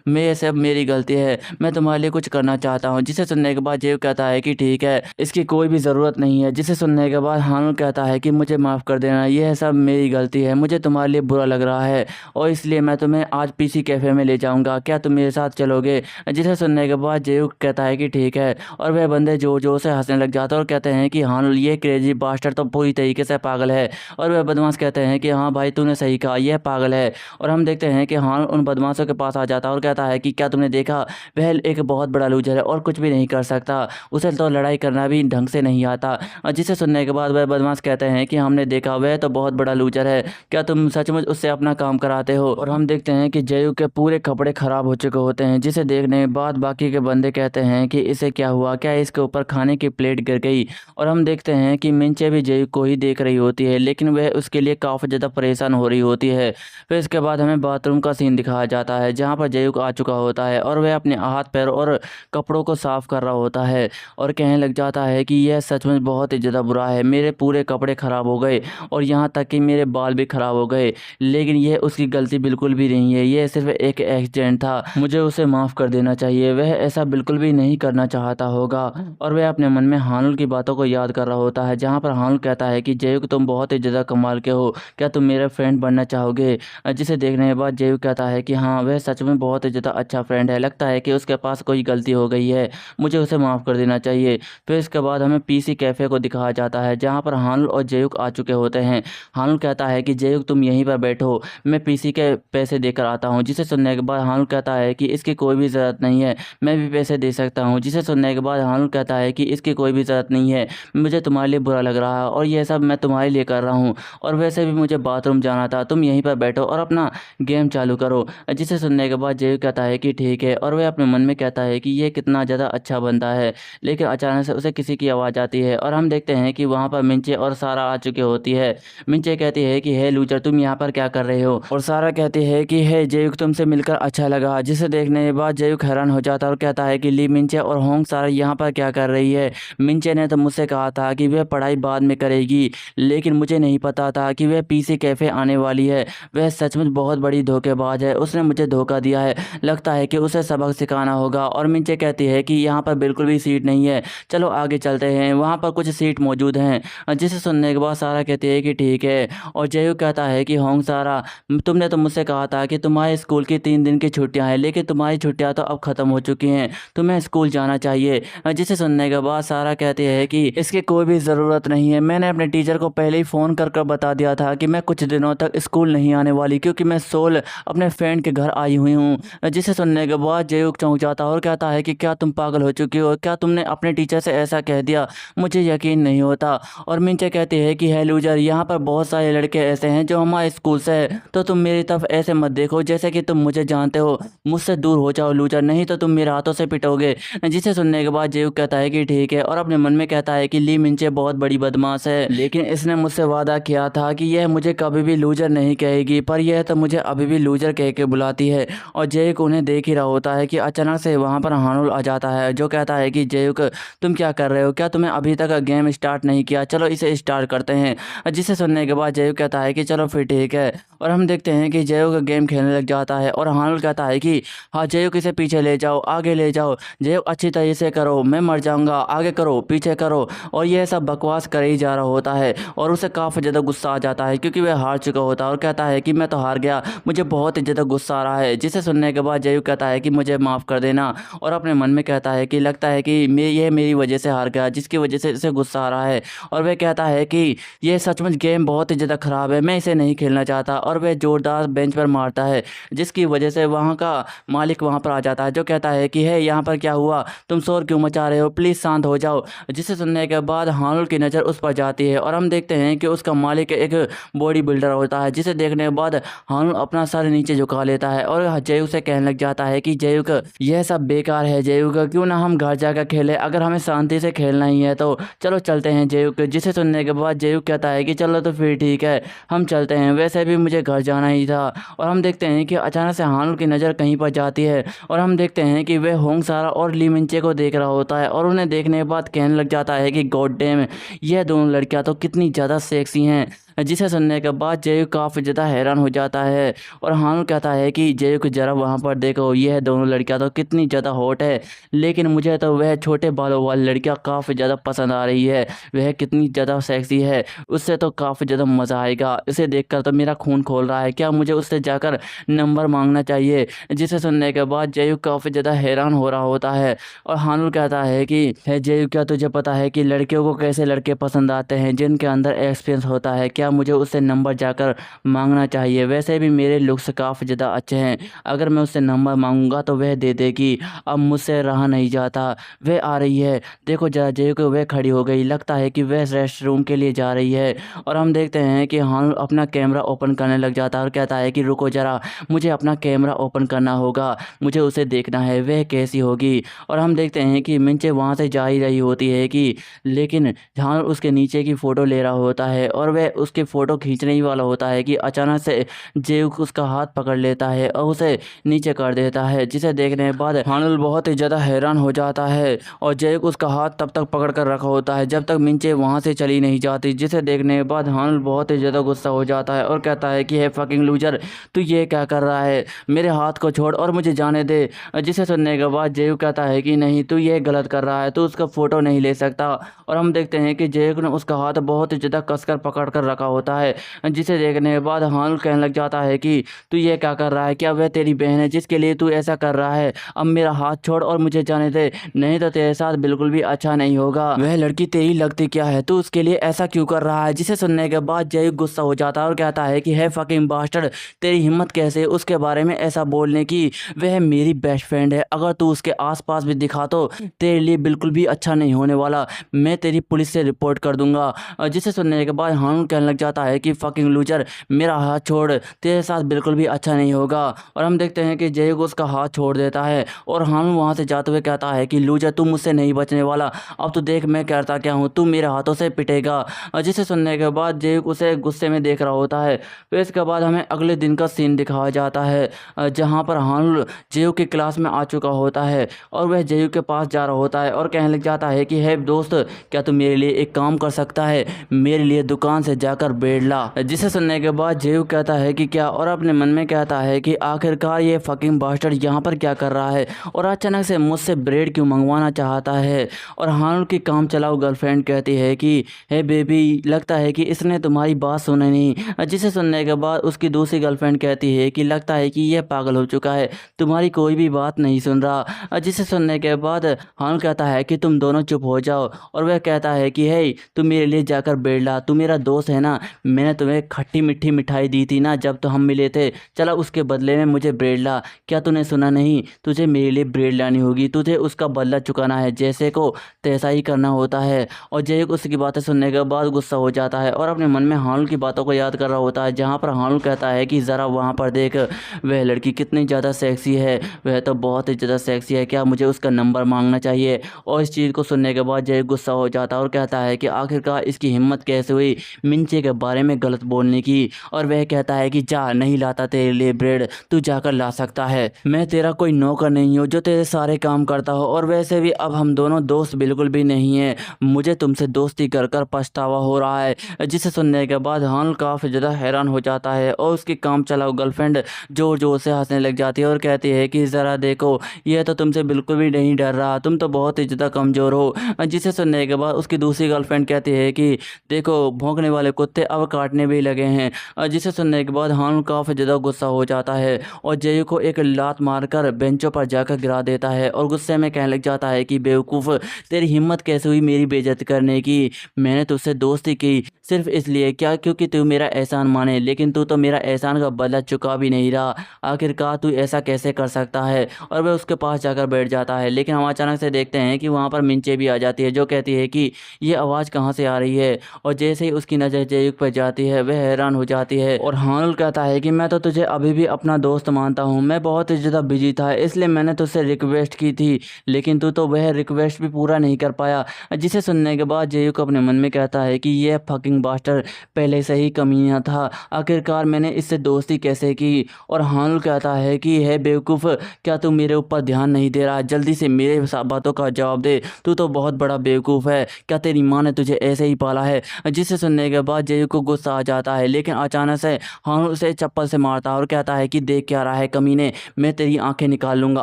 मैं सब मेरी गलती है, मैं तुम्हारे लिए कुछ करना चाहता हूँ। जिसे सुनने के बाद जेयू कहता है कि ठीक है, इसकी कोई भी ज़रूरत नहीं है। जिसे सुनने के बाद हानुल कहता है कि मुझे माफ़ कर देना, यह सब मेरी गलती है, मुझे तुम्हारे लिए बुरा लग रहा है और इसलिए मैं तुम्हें आज पीसी कैफ़े में ले जाऊँगा, क्या तुम मेरे साथ चलोगे? जिसे सुनने के बाद जेयू कहता है कि ठीक है। और वह बंदे जोर जोर से हंसने लग जाते हैं और कहते हैं कि हानुल, ये क्रेजी बास्टर तो पूरी तरीके से पागल है। और वह बदमाश कहते हैं कि हाँ भाई, तूने सही कहा, यह पागल है। और हम देखते हैं कि हानुल हान उन बदमाशों के पास आ जाता है और कहता है कि क्या तुमने देखा, वह एक बहुत बड़ा लूजर है और कुछ भी नहीं कर सकता, उसे तो लड़ाई करना भी ढंग से नहीं आता। जिसे सुनने के बाद वह बदमाश कहते हैं कि हमने देखा वह तो बहुत बड़ा लूजर है, क्या तुम सचमुच उससे अपना काम कराते हो। और हम देखते हैं कि जयू के पूरे कपड़े खराब हो चुके होते हैं, जिसे देखने के बाद बाकी के बंदे कहते हैं कि इसे क्या हुआ, क्या इसके ऊपर खाने की प्लेट गिर गई। और हम देखते हैं कि मिंचे भी जयू को ही देख रही होती है, लेकिन वह उसके लिए काफ़ी ज़्यादा परेशान हो रही होती है। फिर इसके बाद हमें बाथरूम का सीन दिखाया जाता है, जहाँ पर जयू आ चुका होता है और वह अपने हाथ पैर और कपड़ों को साफ कर रहा होता है और कहने लग जाता है कि यह सचमुच बहुत ही ज़्यादा बुरा है, मेरे पूरे कपड़े ख़राब हो गए और यहाँ तक कि मेरे बाल भी ख़राब हो गए, लेकिन यह उसकी गलती बिल्कुल भी नहीं है, यह सिर्फ एक एक्सीडेंट था, मुझे उसे माफ़ कर देना चाहिए, वह ऐसा बिल्कुल भी नहीं करना चाहता होगा। और वह अपने मन में हानुल की बातों को याद कर रहा होता है, जहाँ पर हानुल कहता है कि जयू तुम बहुत ही ज़्यादा कमाल के हो, क्या तुम मेरा फ्रेंड बनना चाहोगे। जिसे देखने के बाद जयू कहता है कि हाँ, वह सच में बहुत ही ज़्यादा अच्छा फ्रेंड है, लगता है कि उसके पास कोई गलती हो गई है, मुझे उसे माफ़ कर देना चाहिए। फिर इसके बाद हमें पीसी कैफ़े को दिखाया जाता है, जहाँ पर हानुल और जयू आ चुके होते हैं। हानुल कहता है कि जयू तुम यहीं पर बैठो, मैं पीसी के पैसे देकर आता हूँ। जिसे सुनने के बाद हानुल कहता है कि इसकी कोई भी ज़रूरत नहीं है, मैं भी पैसे दे सकता हूँ। जिसे सुनने के बाद हानुल कहता है कि इसकी कोई भी ज़रूरत नहीं है, मुझे तुम्हारे लिए बुरा लग रहा है और यह सब मैं तुम्हारे लिए कर रहा हूँ, और वैसे भी मुझे बाथरूम जाना था, तुम यहीं पर बैठो और अपना गेम चालू करो। जिसे सुनने के बाद जयू कहता है कि ठीक है, और वह अपने मन में कहता है कि ये कितना ज़्यादा अच्छा बंदा है। लेकिन अचानक से उसे किसी की आवाज़ आती है और हम देखते हैं कि वहाँ पर मिंचे और सारा आ चुकी होती है। मिंचे कहती है कि हे लूजर, तुम यहाँ पर क्या कर रहे हो, और सारा कहती है कि हे जयूक, तुमसे मिलकर अच्छा लगा। जिसे देखने के बाद जयूक हैरान हो जाता है और कहता है कि ली मिंचे और होंग सारा यहाँ पर क्या कर रही है। मिंचे ने तो मुझसे कहा था कि वह पढ़ाई बाद में करेगी, लेकिन मुझे नहीं पता था कि वह पीसी कैफ़े आने वाली है, वह सचमुच बहुत बड़ी धोखेबाज है, उसने मुझे धोखा दिया है, लगता है कि उसे सबक सिखाना होगा। और मिंचे कहती है कि यहाँ पर बिल्कुल भी सीट नहीं है, चलो आगे चलते हैं, वहाँ पर कुछ सीट मौजूद हैं। जिसे सुनने के बाद सारा कहती है कि ठीक है, और जयू कहता है कि होंग सारा, तुमने तो मुझसे कहा था कि तुम्हारे स्कूल की 3 दिन की छुट्टियां हैं, लेकिन तुम्हारी छुट्टियां तो अब ख़त्म हो चुकी हैं, तुम्हें स्कूल जाना चाहिए। जिसे सुनने के बाद सारा कहती है कि इसकी कोई भी ज़रूरत नहीं है, मैंने अपने टीचर को पहले ही फ़ोन कर कर बता दिया था कि मैं कुछ दिनों तक स्कूल नहीं आने वाली, क्योंकि मैं सोल अपने फ्रेंड के घर आई हुई हूँ। जिसे सुनने के बाद जयूक चौंक जाता है और कहता है कि क्या तुम पागल हो चुकी हो, क्या तुमने अपने टीचर से ऐसा कह दिया, मुझे यकीन नहीं होता। और मिंचे कहती है कि है लूजर, यहाँ पर बहुत सारे लड़के ऐसे हैं जो हमारे स्कूल से है, तो तुम मेरी तरफ ऐसे मत देखो जैसे कि तुम मुझे जानते हो, मुझसे दूर हो जाओ लूजर, नहीं तो तुम मेरे हाथों से पिटोगे। जिसे सुनने के बाद जयूक कहता है कि ठीक है, और अपने मन में कहता है कि ली मिंचे बहुत बड़ी बदमाश है, लेकिन इसने मुझसे वादा किया था कि यह मुझे कभी भी लूजर नहीं कहेगी, पर यह तो मुझे अभी भी लूजर कह के बुलाती है। और जयूक उन्हें देख ही रहा होता है कि अचानक से वहाँ पर हानुल आ जाता है, जो कहता है कि जयूक तुम क्या कर रहे हो, क्या तुम्हें अभी तक गेम स्टार्ट नहीं किया, चलो इसे स्टार्ट करते हैं। जिसे सुनने के बाद जयूक कहता है कि चलो फिर ठीक है, और हम देखते हैं कि जयूक गेम खेलने लग जाता है और हानुल कहता है कि हाँ जयूक, इसे पीछे ले जाओ, आगे ले जाओ, जयूक अच्छी तरह से करो, मैं मर जाऊंगा, आगे करो, पीछे करो। और यह सब बकवास कर ही जा रहा होता है और उसे काफ़ी ज़्यादा गुस्सा आ जाता है, क्योंकि वह हार चुका होता है और कहता है कि मैं तो हार गया, मुझे बहुत ही ज़्यादा गुस्सा आ रहा है। जिसे सुनने के बाद जयूक कहता है कि मुझे माफ़ कर देना, और अपने मन में कहता है कि लगता है कि यह मेरी वजह से हार गया, जिसकी वजह से इसे गुस्सा आ रहा है। और वह कहता है कि यह सचमुच गेम बहुत ही ज़्यादा ख़राब है, मैं इसे नहीं खेलना चाहता, और वह ज़ोरदार बेंच पर मारता है, जिसकी वजह से वहाँ का मालिक वहाँ पर आ जाता है, जो कहता है कि है यहाँ पर क्या हुआ, तुम शोर क्यों मचा रहे हो, प्लीज़ शांत हो जाओ। जिसे सुनने के बाद हानुल की नज़र उस पर जाती है और हम देखते हैं कि उसका मालिक एक बॉडी बिल्डर होता है। जिसे देखने के बाद हानुल अपना सर नीचे झुका लेता है और जयूक से कहने लग जाता है कि जयूक, यह सब बेकार है जयूक, क्यों ना हम घर जाकर खेलें, अगर हमें शांति से खेलना ही है तो चलो चलते हैं जयूक। जिसे सुनने के बाद जयूक कहता है कि चलो तो फिर ठीक है, हम चलते हैं, वैसे भी मुझे घर जाना ही था। और हम देखते हैं कि अचानक से हानुल की नज़र कहीं पर जाती है और हम देखते हैं कि वह होंग सारा और ली मिंचे को देख रहा होता है और उन्हें देखने के बाद कहने लग जाता है कि गॉड डैम, यह दोनों लड़कियां तो कितनी ज़्यादा सेक्सी हैं। जिसे सुनने के बाद जयूक काफ़ी ज़्यादा हैरान हो जाता है और हानुल कहता है कि जयूक जरा वहाँ पर देखो, यह दोनों लड़कियां तो कितनी ज़्यादा हॉट है, लेकिन मुझे तो वह छोटे बालों वाली लड़कियां काफ़ी ज़्यादा पसंद आ रही है, वह कितनी ज़्यादा सेक्सी है, उससे तो काफ़ी ज़्यादा मज़ा आएगा, उसे देखकर तो मेरा खून खोल रहा है, क्या मुझे उससे जाकर नंबर मांगना चाहिए। जिसे सुनने के बाद जयूक काफ़ी ज़्यादा हैरान हो रहा होता है और हानुल कहता है कि है जयूक, क्या तुझे पता है कि लड़कियों को कैसे लड़के पसंद आते हैं, जिनके अंदर एक्सपीरियंस होता है, क्या क्या मुझे उससे नंबर जाकर मांगना चाहिए? वैसे भी मेरे लुक्स काफ़ी ज़्यादा अच्छे हैं, अगर मैं उससे नंबर मांगूंगा तो वह दे देगी। अब मुझसे रहा नहीं जाता। वह आ रही है, देखो जरा जेको वह खड़ी हो गई, लगता है कि वह रेस्ट रूम के लिए जा रही है। और हम देखते हैं कि हान अपना कैमरा ओपन करने लग जाता है और कहता है कि रुको ज़रा, मुझे अपना कैमरा ओपन करना होगा, मुझे उसे देखना है वह कैसी होगी। और हम देखते हैं कि मिंचे वहाँ से जा ही रही होती है कि लेकिन हान उसके नीचे की फ़ोटो ले रहा होता है और वह उसकी फ़ोटो खींचने ही वाला होता है कि अचानक से जेक उसका हाथ पकड़ लेता है और उसे नीचे कर देता है, जिसे देखने के बाद हानुल बहुत ही ज़्यादा हैरान हो जाता है। और जेक उसका हाथ तब तक पकड़ कर रखा होता है जब तक मिंचे वहाँ से चली नहीं जाती, जिसे देखने के बाद हानुल बहुत ही ज़्यादा गुस्सा हो जाता है और कहता है कि हे फकिंग लूजर, तू ये क्या कर रहा है, मेरे हाथ को छोड़ और मुझे जाने दे। जिसे सुनने के बाद जेक कहता है कि नहीं, तू ये गलत कर रहा है, तू उसका फ़ोटो नहीं ले सकता। और हम देखते हैं कि जेक ने उसका हाथ बहुत ही ज़्यादा कसकर पकड़ कर रखा होता है, जिसे देखने के बाद हानुल कहने लग जाता है कि तू ये क्या कर रहा है, क्या वह तेरी बहन है जिसके लिए तू ऐसा कर रहा है? अब मेरा हाथ छोड़ और मुझे जाने दे, नहीं तो तेरे साथ बिल्कुल भी अच्छा नहीं होगा। वह लड़की तेरी लगती क्या है, तू उसके लिए ऐसा क्यों कर रहा है? जिसे सुनने के बाद जय गुस्सा हो जाता है और कहता है कि है फकिंग बास्टर्ड, तेरी हिम्मत कैसे उसके बारे में ऐसा बोलने की? वह मेरी बेस्ट फ्रेंड है, अगर तू उसके आसपास भी दिखा तो तेरे लिए बिल्कुल भी अच्छा नहीं होने वाला, मैं तेरी पुलिस से रिपोर्ट कर दूंगा। जिसे सुनने के बाद हानुल कहने लग जाता है कि फकिंग लूजर, मेरा हाथ छोड़, तेरे साथ बिल्कुल भी अच्छा नहीं होगा। और हम देखते हैं कि जय उसका हाथ छोड़ देता है और हानुल वहाँ से जाते हुए कहता है कि लूजर, तू मुझसे नहीं बचने वाला, अब तो देख मैं करता क्या हूँ, तू मेरे हाथों से पिटेगा। जिसे सुनने के बाद जय उसे गुस्से में देख रहा होता है। फिर इसके बाद हमें अगले दिन का सीन दिखाया जाता है, जहाँ पर हानुल जय के क्लास में आ चुका होता है और वह जय के पास जा रहा होता है और कहने लग जाता है कि हे दोस्त, क्या तू मेरे लिए एक काम कर सकता है, मेरे लिए दुकान से जाकर ब्रेड ला। जिसे सुनने के बाद जय कहता है कि क्या, और अपने मन में कहता है कि आखिरकार ये फकिंग बास्टर्ड यहाँ पर क्या कर रहा है और अचानक से मुझसे ब्रेड क्यों मंगवाना चाहता है। और हानुल की काम चलाओ गर्लफ्रेंड कहती है कि हे बेबी, लगता है कि इसने तुम्हारी बात सुनी नहीं। जिसे सुनने के बाद उसकी दूसरी गर्लफ्रेंड कहती है कि लगता है कि यह पागल हो चुका है, तुम्हारी कोई भी बात नहीं सुन रहा। जिसे सुनने के बाद हानुल कहता है कि तुम दोनों चुप हो जाओ और वह कहता है कि हे, तुम मेरे लिए जाकर ब्रेड ला, तू मेरा दोस्त है ना, मैंने तुम्हें खट्टी मीठी मिठाई दी थी ना जब तो हम मिले थे, चला उसके बदले में मुझे ब्रेड ला। क्या तूने सुना नहीं, तुझे मेरे लिए ब्रेड लानी होगी, तुझे उसका बदला चुकाना है, जैसे को तैसा ही करना होता है। और जय उसकी बातें सुनने के बाद गुस्सा हो जाता है और अपने मन में हानुल की बातों को याद कर रहा होता है, जहाँ पर हानुल कहता है कि ज़रा वहाँ पर देख, वह लड़की कितनी ज़्यादा सेक्सी है, वह तो बहुत ही ज़्यादा सेक्सी है, क्या मुझे उसका नंबर मांगना चाहिए? और इस चीज़ को सुनने के बाद जय गुस्सा हो जाता है और कहता है कि आखिरकार इसकी हिम्मत कैसे हुई मिंचे के बारे में गलत बोलने की। और वह कहता है कि जा, नहीं लाता तेरे लिए ब्रेड, तू जाकर ला सकता है, मैं तेरा कोई नौकर नहीं हूँ जो तेरे सारे काम करता हो, और वैसे भी अब हम दोनों दोस्त बिल्कुल भी नहीं है, मुझे तुमसे दोस्ती कर कर पछतावा हो रहा है। जिसे सुनने के बाद हानुल काफ़ी ज़्यादा हैरान हो जाता है और उसकी काम चलाओ गर्लफ्रेंड जोर जोर से हंसने लग जाती है और कहती है कि ज़रा देखो, यह तो तुमसे बिल्कुल भी नहीं डर रहा, तुम तो बहुत ही ज़्यादा कमज़ोर हो। जिसे सुनने के बाद उसकी दूसरी गर्लफ्रेंड कहती है कि देखो, भौंकने वाले कुत्ते अब काटने भी लगे हैं। जिसे सुनने के बाद हानुल काफ़ी ज़्यादा गुस्सा हो जाता है और जय को एक लात मारकर बेंचों पर जाकर गिरा देता है और गुस्से में कहने लग जाता है कि बेवकूफ़, तेरी हिम्मत कैसे हुई मेरी बेइज्जती करने की? मैंने तुझसे दोस्ती की सिर्फ इसलिए, क्या क्योंकि तू मेरा एहसान माने, लेकिन तू तो मेरा एहसान का बदला चुका भी नहीं रहा, आखिरकार तू ऐसा कैसे कर सकता है? और वह उसके पास जाकर बैठ जाता है। लेकिन हम अचानक से देखते हैं कि वहाँ पर मिंचे भी आ जाती है, जो कहती है कि ये आवाज़ कहाँ से आ रही है। और जैसे ही उसकी नज़र जयूक पर जाती है वह हैरान हो जाती है और हानुल कहता है कि मैं तो तुझे अभी भी अपना दोस्त मानता हूँ, मैं बहुत ही ज़्यादा बिजी था इसलिए मैंने तुझसे रिक्वेस्ट की थी, लेकिन तू तो वह रिक्वेस्ट भी पूरा नहीं कर पाया। जिसे सुनने के बाद जयूक अपने मन में कहता है कि यह फकिंग बास्टर पहले से ही कमीना था, आखिरकार मैंने इससे दोस्ती कैसे की? और हानुल कहता है कि है बेवकूफ़, क्या तू मेरे ऊपर ध्यान नहीं दे रहा? जल्दी से मेरे बातों का जवाब दे, तू तो बहुत बड़ा बेवकूफ़ है, क्या तेरी माँ ने तुझे ऐसे ही पाला है? जिसे सुनने के बाद जयूक को गुस्सा आ जाता है, लेकिन अचानक से हानुल उसे चप्पल से मारता है और कहता है कि देख क्या रहा है कमीने, मैं तेरी आंखें निकाल लूँगा,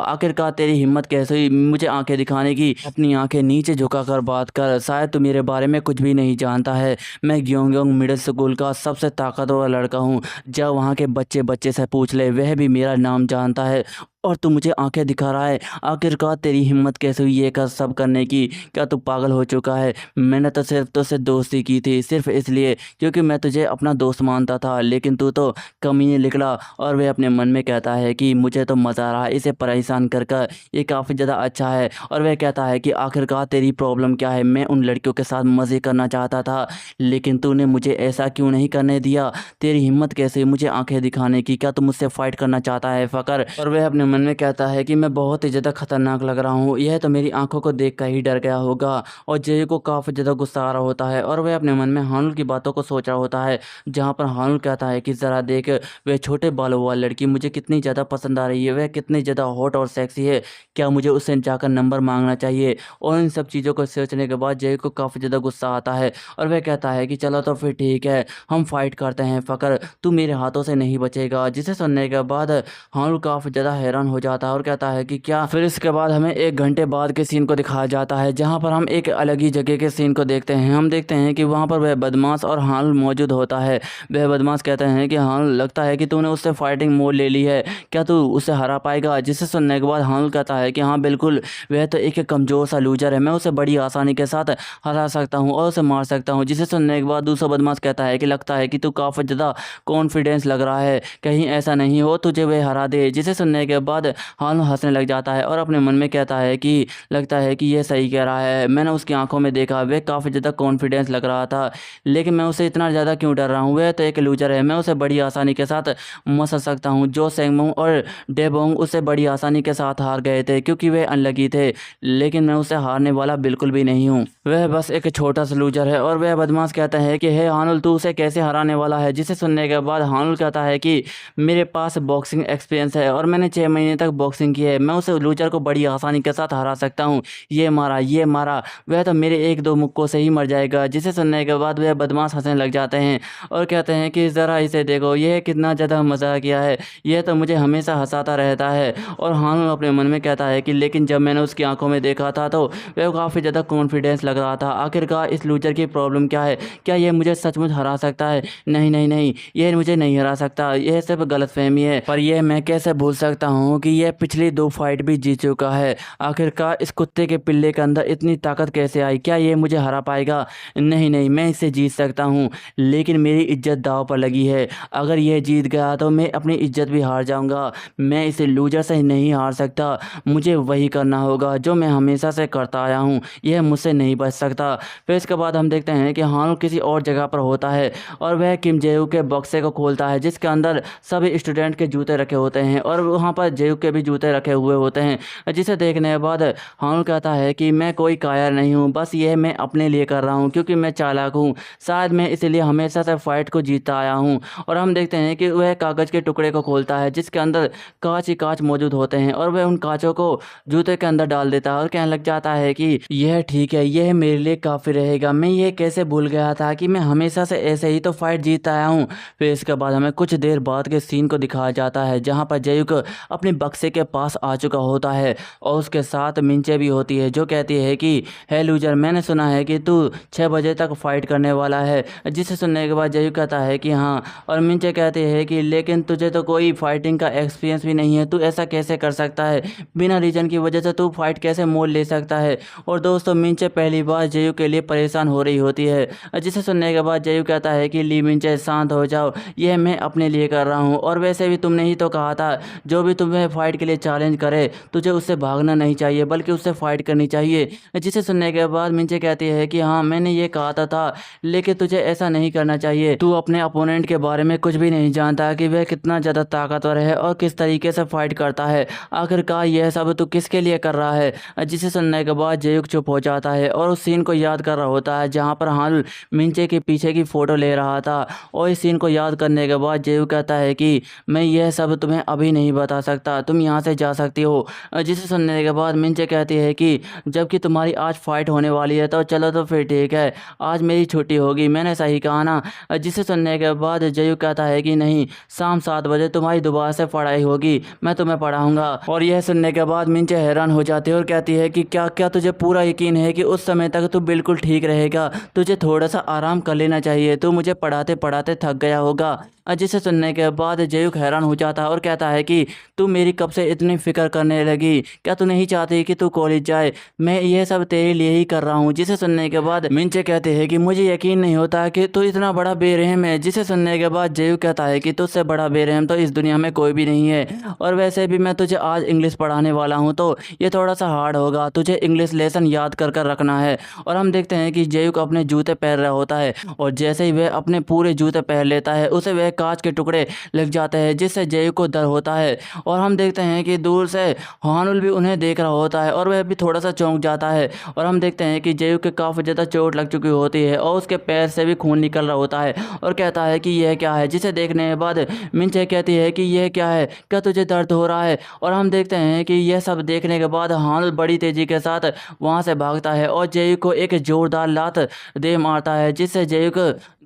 आखिरकार तेरी हिम्मत कैसे हुई मुझे आंखें दिखाने की? अपनी आंखें नीचे झुकाकर बात कर, शायद तू मेरे बारे में कुछ भी नहीं जानता है, मैं ग्योंगयोंग मिडिल स्कूल का सबसे ताकतवर लड़का हूँ, जब वहाँ के बच्चे से पूछ ले, वह भी मेरा नाम जानता है। और तू मुझे आंखें दिखा रहा है। आखिरकार तेरी हिम्मत कैसे हुई ये सब करने की? क्या तू पागल हो चुका है? मैंने तो सिर्फ तुझसे दोस्ती की थी, सिर्फ इसलिए क्योंकि मैं तुझे अपना दोस्त मानता था, लेकिन तू तो कमीने निकला। और वह अपने मन में कहता है कि मुझे तो मज़ा आ रहा है इसे परेशान कर कर, ये काफ़ी ज़्यादा अच्छा है। और वह कहता है कि आखिरकार तेरी प्रॉब्लम क्या है? मैं उन लड़कियों के साथ मज़े करना चाहता था, लेकिन तूने मुझे ऐसा क्यों नहीं करने दिया? तेरी हिम्मत कैसे मुझे आंखें दिखाने की? क्या तू मुझसे फाइट करना चाहता है फ़कर? और वह अपने मन में कहता है कि मैं बहुत ही ज़्यादा खतरनाक लग रहा हूँ, यह तो मेरी आंखों को देख कर ही डर गया होगा। और जय को काफ़ी ज़्यादा गुस्सा आ रहा होता है और वह अपने मन में हानुल की बातों को सोच रहा होता है, जहाँ पर हानुल कहता है कि ज़रा देख, वह छोटे बालों वाली लड़की मुझे कितनी ज़्यादा पसंद आ रही है, वह कितनी ज़्यादा हॉट और सेक्सी है, क्या मुझे उससे जाकर नंबर मांगना चाहिए? और इन सब चीज़ों को सोचने के बाद जय को काफ़ी ज़्यादा गुस्सा आता है और वह कहता है कि चलो तो फिर ठीक है, हम फाइट करते हैं फ़कर, तू मेरे हाथों से नहीं बचेगा। जिसे सुनने के बाद हानुल काफ़ी ज़्यादा हैरान हो जाता है और कहता है कि क्या? फिर इसके बाद हमें 1 घंटे बाद के सीन को दिखाया जाता है, जहाँ पर हम एक अलग ही जगह के सीन को देखते हैं। हम देखते हैं कि वहाँ पर वह बदमाश और हानुल मौजूद होता है। वह बदमाश कहते हैं कि हानुल, लगता है कि तूने उससे फाइटिंग मोड ले ली है, क्या तू उसे हरा पाएगा? जिसे सुनने के बाद हानुल कहता है कि हाँ बिल्कुल, वह तो एक कमज़ोर सा लूजर है, मैं उसे बड़ी आसानी के साथ हरा सकता हूँ और उसे मार सकता हूँ। जिसे सुनने के बाद दूसरा बदमाश कहता है कि लगता है कि तू काफ़ी ज़्यादा कॉन्फिडेंस लग रहा है, कहीं ऐसा नहीं हो तुझे वह हरा दे। जिसे सुनने के बाद हानुल हंसने लग जाता है और अपने मन में कहता है कि लगता है कि यह सही कह रहा है, मैंने उसकी आंखों में देखा, वह काफ़ी ज़्यादा कॉन्फिडेंस लग रहा था, लेकिन मैं उसे इतना ज़्यादा क्यों डर रहा हूँ? वह तो एक लूजर है, मैं उसे बड़ी आसानी के साथ मसल सकता हूँ। जो सेंगमोंग और डेबोंग उसे बड़ी आसानी के साथ हार गए थे क्योंकि वे अनलकी थे, लेकिन मैं उसे हारने वाला बिल्कुल भी नहीं हूँ, वह बस एक छोटा सा लूजर है। और वह बदमाश कहता है कि हे हानुल, तू उसे कैसे हराने वाला है? जिसे सुनने के बाद हानुल कहता है कि मेरे पास बॉक्सिंग एक्सपीरियंस है और मैंने 6 महीने तक बॉक्सिंग की है, मैं उस लूजर को बड़ी आसानी के साथ हरा सकता हूँ। ये मारा, ये मारा, वह तो मेरे 1-2 मुक्कों से ही मर जाएगा। जिसे सुनने के बाद वह बदमाश हंसने लग जाते हैं और कहते हैं कि ज़रा इसे देखो, यह कितना ज़्यादा मज़ा किया है, यह तो मुझे हमेशा हंसाता रहता है। और हानुल अपने मन में कहता है कि लेकिन जब मैंने उसकी आंखों में देखा था तो वह काफ़ी ज़्यादा कॉन्फिडेंस लग रहा था। आखिरकार इस लूजर की प्रॉब्लम क्या है? क्या ये मुझे सचमुच हरा सकता है? नहीं नहीं नहीं, यह मुझे नहीं हरा सकता, यह सिर्फ गलतफहमी है। पर यह मैं कैसे भूल सकता हूँ कि यह पिछली 2 फाइट भी जीत चुका है। आखिरकार इस कुत्ते के पिल्ले के अंदर इतनी ताकत कैसे आई? क्या ये मुझे हरा पाएगा? नहीं नहीं, मैं इसे जीत सकता हूँ, लेकिन मेरी इज्जत दांव पर लगी है। अगर यह जीत गया तो मैं अपनी इज्जत भी हार जाऊँगा। मैं इसे लूजर से नहीं हार सकता, मुझे वही करना होगा जो मैं हमेशा से करता आया हूँ, यह मुझसे नहीं बच सकता। फिर इसके बाद हम देखते हैं कि हानुल किसी और जगह पर होता है और वह किम जेयू के बक्से को खोलता है, जिसके अंदर सभी स्टूडेंट के जूते रखे होते हैं और वहाँ पर जेयू के भी जूते रखे हुए होते हैं। जिसे देखने के बाद हानुल कहता है कि मैं कोई कायर नहीं हूँ, बस यह मैं अपने लिए कर रहा हूँ क्योंकि मैं चालाक हूँ, शायद मैं इसलिए हमेशा से फाइट को जीतता आया हूँ। और हम देखते हैं कि वह कागज़ के टुकड़े को खोलता है, जिसके अंदर कांच ही कांच मौजूद होते हैं और वह उन कांचों को जूते के अंदर डाल देता है और कहने लग जाता है कि यह ठीक है, यह मेरे लिए काफ़ी रहेगा, मैं ये कैसे भूल गया था कि मैं हमेशा से ऐसे ही तो फाइट जीतता आया हूँ। फिर इसके बाद हमें कुछ देर बाद के सीन को दिखाया जाता है, जहाँ पर जयुक अपने बक्से के पास आ चुका होता है और उसके साथ मिंचे भी होती है, जो कहती है कि हे लूजर, मैंने सुना है कि तू 6 बजे तक फाइट करने वाला है। जिसे सुनने के बाद जयुक कहता है कि हाँ, और मिंचे कहते हैं कि लेकिन तुझे तो कोई फाइटिंग का एक्सपीरियंस भी नहीं है, तू ऐसा कैसे कर सकता है? बिना रीजन की वजह से तू फाइट कैसे मोड़ ले सकता है? और दोस्तों, मिंचे पहली बार जयू के लिए परेशान हो रही होती है, जिसे सुनने के बाद जयू कहता है कि ली मिंचे, शांत हो जाओ, यह मैं अपने लिए कर रहा हूँ, और वैसे भी तुमने ही तो कहा था जो भी तुम्हें फाइट के लिए चैलेंज करे तुझे उससे भागना नहीं चाहिए बल्कि उससे फाइट करनी चाहिए। जिसे सुनने के बाद मिंचे कहती है कि हाँ, मैंने ये कहा था लेकिन तुझे ऐसा नहीं करना चाहिए, तू अपने अपोनेंट के बारे में कुछ भी नहीं जानता कि वह कितना ज़्यादा ताकतवर है और किस तरीके से फाइट करता है। आखिरकार यह सब तू किसके लिए कर रहा है? जिसे सुनने के बाद जयुक चुप हो जाता है और उस सीन को याद कर रहा होता है जहाँ पर हानुल मिंचे के पीछे की फ़ोटो ले रहा था। और इस सीन को याद करने के बाद जयुक कहता है कि मैं यह सब तुम्हें अभी नहीं बता सकता, तुम यहाँ से जा सकती हो। जिसे सुनने के बाद मिंचे कहती है कि जबकि तुम्हारी आज फाइट होने वाली है तो चलो तो फिर ठीक है, आज मेरी छुट्टी होगी, मैंने सही कहा ना? जिसे सुनने के बाद जयुक कहता है कि नहीं, शाम 7 बजे तुम्हारी दोबारा से पढ़ाई होगी, मैं तुम्हें पढ़ाऊंगा। और यह सुनने के बाद मिंचे हैरान हो जाती है और कहती है कि क्या क्या तुझे पूरा यकीन है कि उस समय तक तू बिल्कुल ठीक रहेगा? तुझे थोड़ा सा आराम कर लेना चाहिए, तू मुझे पढ़ाते पढ़ाते थक गया होगा। जिसे सुनने के बाद जेयुक हैरान हो जाता है और कहता है कि तू मेरी कब से इतनी फिक्र करने लगी, क्या तू नहीं चाहती कि तू कॉलेज जाए, मैं ये सब तेरे लिए ही कर रहा हूँ। जिसे सुनने के बाद मिंचे कहते हैं कि मुझे यकीन नहीं होता कि तू इतना बड़ा बेरहम है। जिसे सुनने के बाद जेयुक कहता है कि तुझसे बड़ा बेरहम तो इस दुनिया में कोई भी नहीं है, और वैसे भी मैं तुझे आज इंग्लिश पढ़ाने वाला हूँ तो ये थोड़ा सा हार्ड होगा, तुझे इंग्लिश लेसन याद कर कर रखना है। और हम देखते हैं कि जेयुक अपने जूते पहन रहा होता है और जैसे ही वह अपने पूरे जूते पहन लेता है उसे वह कांच के टुकड़े लग जाते हैं, जिससे जेयुक को डर होता है। और हम देखते हैं कि दूर से हानुल भी उन्हें देख रहा होता है और वह भी थोड़ा सा चौंक जाता है। और हम देखते हैं कि जेयुक के काफ़ी ज़्यादा चोट लग चुकी होती है और उसके पैर से भी खून निकल रहा होता है और कहता है कि यह क्या है। जिसे देखने के बाद मिंचे कहती है कि यह क्या है, क्या तुझे दर्द हो रहा है। और हम देखते हैं कि यह सब देखने के बाद हानुल बड़ी तेजी के साथ वहां से भागता है और जेयुक को एक जोरदार लात दे मारता है, जिससे जेयुक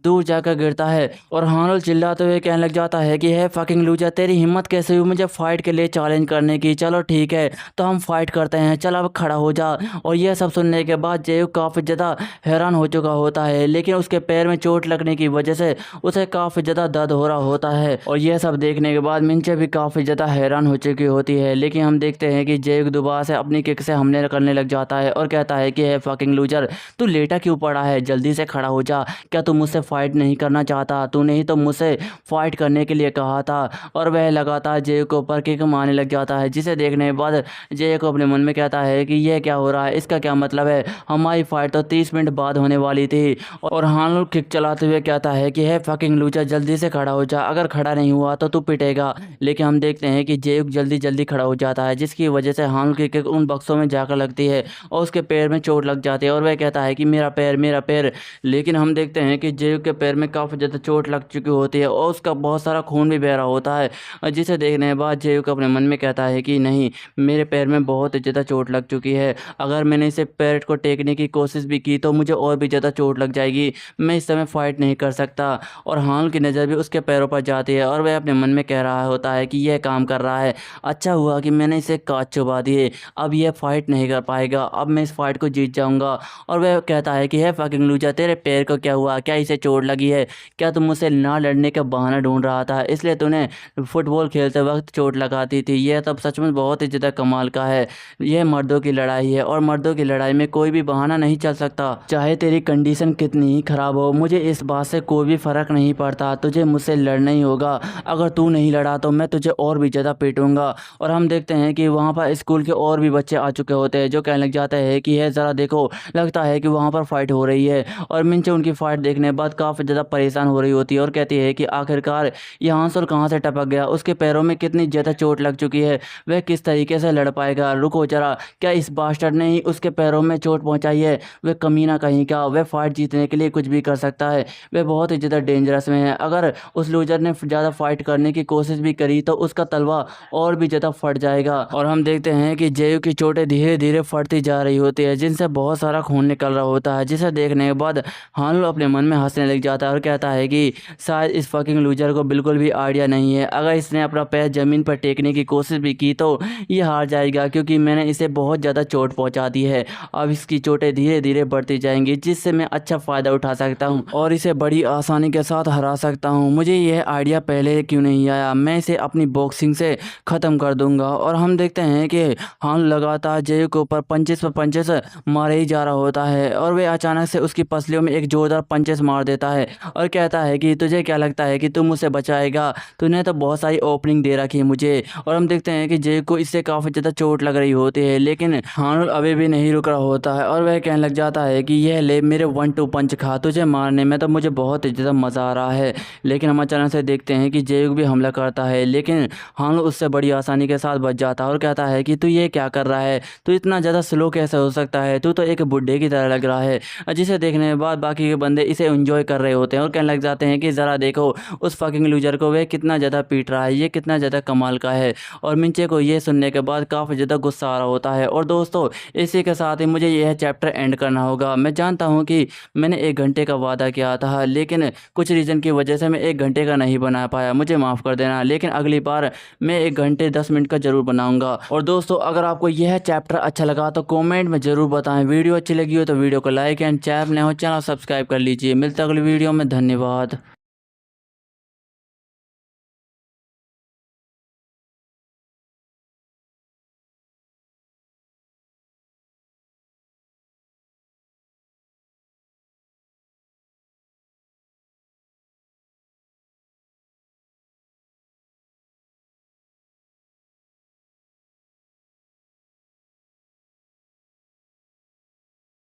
दूर जाकर गिरता है। और हानुल चिल्लाते हुए कहने लग जाता है कि है फकिंग लूजर, तेरी हिम्मत कैसे हुई मुझे फाइट के लिए चैलेंज करने की। चलो ठीक है तो हम फाइट करते हैं, चल अब खड़ा हो जा। और यह सब सुनने के बाद जेयुक काफ़ी ज़्यादा हैरान हो चुका होता है, लेकिन उसके पैर में चोट लगने की वजह से उसे काफ़ी ज़्यादा दर्द हो रहा होता है। और यह सब देखने के बाद मिंचे भी काफ़ी ज़्यादा हैरान हो चुकी होती है, लेकिन हम देखते हैं कि जेयुक दोबारा से अपनी किक से हमले करने लग जाता है और कहता है कि है फकिंग लूजर, तू लेटा क्यों पड़ा है, जल्दी से खड़ा हो जा। क्या तू मुझसे फाइट नहीं करना चाहता, तूने ही तो मुझसे फाइट करने के लिए कहा था। और वह लगातार जेयुक के ऊपर किक मारने लग जाता है, जिसे देखने के बाद जेयुक अपने मन में कहता है कि यह क्या हो रहा है, इसका क्या मतलब है, हमारी फाइट तो 30 मिनट बाद होने वाली थी। और हानुल किक चलाते हुए कहता है कि है फकिंग लूजर, जल्दी से खड़ा हो जा, अगर खड़ा नहीं हुआ तो तू पिटेगा। लेकिन हम देखते हैं कि जेयुक जल्दी जल्दी खड़ा हो जाता है, जिसकी वजह से हानुल की किक उन बक्सों में जाकर लगती है और उसके पैर में चोट लग जाती है और वह कहता है कि मेरा पैर मेरा पैर। लेकिन हम देखते हैं कि जेयुक के पैर में काफ़ी ज़्यादा चोट लग चुकी होती है और उसका बहुत सारा खून भी बह रहा होता है, जिसे देखने के बाद जेयुक अपने मन में कहता है कि नहीं, मेरे पैर में बहुत ज़्यादा चोट लग चुकी है, अगर मैंने इसे पैर को टेकने की कोशिश भी की तो मुझे और भी ज़्यादा चोट लग जाएगी, मैं इस समय फाइट नहीं कर सकता। और हानुल की नज़र भी उसके पैरों पर जाती है और वह अपने मन में कह रहा होता है कि यह काम कर रहा है, अच्छा हुआ कि मैंने इसे कांच चुबा दिए, अब यह फाइट नहीं कर पाएगा, अब मैं इस फाइट को जीत जाऊंगा। और वह कहता है कि है फकिंग लूजर, तेरे पैर को क्या हुआ, क्या इसे चोट लगी है, क्या तुम मुझसे ना लड़ने का बहाना ढूंढ रहा था, इसलिए तूने फुटबॉल खेलते वक्त चोट लगाती थी। यह तब सच में बहुत ही ज़्यादा कमाल का है, यह मर्दों की लड़ाई है और मर्दों की लड़ाई में कोई भी बहाना नहीं चल सकता, चाहे तेरी कंडीशन कितनी ही ख़राब हो, मुझे इस बात से कोई भी फ़र्क नहीं पड़ता, तुझे मुझसे लड़ना ही होगा, अगर तू नहीं लड़ा तो मैं तुझे और भी ज़्यादा पीटूंगा। और हम देखते हैं कि वहाँ पर स्कूल के और भी बच्चे आ चुके होते हैं, जो कहने लग जाते हैं कि है ज़रा देखो, लगता है कि वहाँ पर फाइट हो रही है। और मिंचे उनकी फाइट देखने के बाद काफ़ी ज़्यादा परेशान हो रही होती है और कहती है कि आखिरकार ये हांसुल कहाँ से टपक गया, उसके पैरों में कितनी ज़्यादा चोट लग चुकी है, वह किस तरीके से लड़ पाएगा। रुको जरा, क्या इस बास्टर्ड ने ही उसके पैरों में चोट पहुँचाई है, वह कमीना कहीं का, वह फाइट जीतने के लिए कुछ भी कर सकता है, वह बहुत ही ज़्यादा डेंजरस में है, अगर उस लूजर ने ज़्यादा फाइट करने की कोशिश भी करी तो उसका तलवा और भी ज़्यादा फट जाएगा। और हम देखते हैं कि जेयू की चोटें धीरे धीरे फटती जा रही होती है, जिनसे बहुत सारा खून निकल रहा होता है, जिसे देखने के बाद हानुल अपने मन में हंसने लग जाता है और कहता है कि शायद इस फकिंग लूजर को बिल्कुल भी आइडिया नहीं है, अगर इसने अपना पैर ज़मीन पर टेकने की कोशिश भी की तो ये हार जाएगा, क्योंकि मैंने इसे बहुत ज़्यादा चोट पहुंचा दी है। अब इसकी चोटें धीरे धीरे बढ़ती जाएंगी, जिससे मैं अच्छा फ़ायदा उठा सकता हूं और इसे बड़ी आसानी के साथ हरा सकता हूं। मुझे यह आइडिया पहले क्यों नहीं आया, मैं इसे अपनी बॉक्सिंग से ख़त्म कर दूंगा। और हम देखते हैं कि हानुल लगातार जेयू के ऊपर पंचेस पर पंचेस मारे ही जा रहा होता है और वे अचानक से उसकी पसलियों में एक जोरदार पंचेस मार देता है और कहता है कि तुझे क्या लगता है कि तुम मुझसे बचाएगा, तूने तो बहुत सारी ओपनिंग दे रखी है मुझे। और हम देखते हैं कि जेयू को इससे काफ़ी ज़्यादा चोट लग रही होती है, लेकिन हानुल अभी भी नहीं रुक रहा होता है और वह कहने लग जाता है कि यह ले मेरे 1-2 पंच खा, तुझे मारने में तो मुझे बहुत ज़्यादा मज़ा आ रहा है। लेकिन हम अचानक से देखते हैं कि जेयू भी हमला करता है, लेकिन हानुल उससे बड़ी आसानी के साथ बच जाता है और कहता है कि तू ये क्या कर रहा है, तू इतना ज़्यादा स्लो कैसे हो सकता है, तू तो एक बुढ़े की तरह लग रहा है। जिसे देखने के बाद बाकी के बंदे इसे एंजॉय कर रहे होते हैं और कहने लग जाते हैं कि ज़रा देखो उस फकिंग लूजर को, वह कितना ज़्यादा पीट रहा है, ये कितना ज़्यादा कमाल का है। और मिंचे को ये सुनने के बाद काफ़ी ज़्यादा गुस्सा आ रहा होता है। और दोस्तों इसी के साथ ही मुझे यह चैप्टर एंड करना होगा। मैं जानता हूँ कि मैंने 1 घंटे का वादा किया था, लेकिन कुछ रीज़न की वजह से मैं 1 घंटे का नहीं बना पाया, मुझे माफ़ कर देना, लेकिन अगली बार मैं 1 घंटे 10 मिनट का ज़रूर बनाऊँगा। और दोस्तों अगर आपको यह चैप्टर अच्छा लगा तो कॉमेंट में ज़रूर बताएं, वीडियो अच्छी लगी हो तो वीडियो को लाइक एंड चैनल नए हो चैनल सब्सक्राइब कर लीजिए। मिलते अगली वीडियो में, धन्यवाद।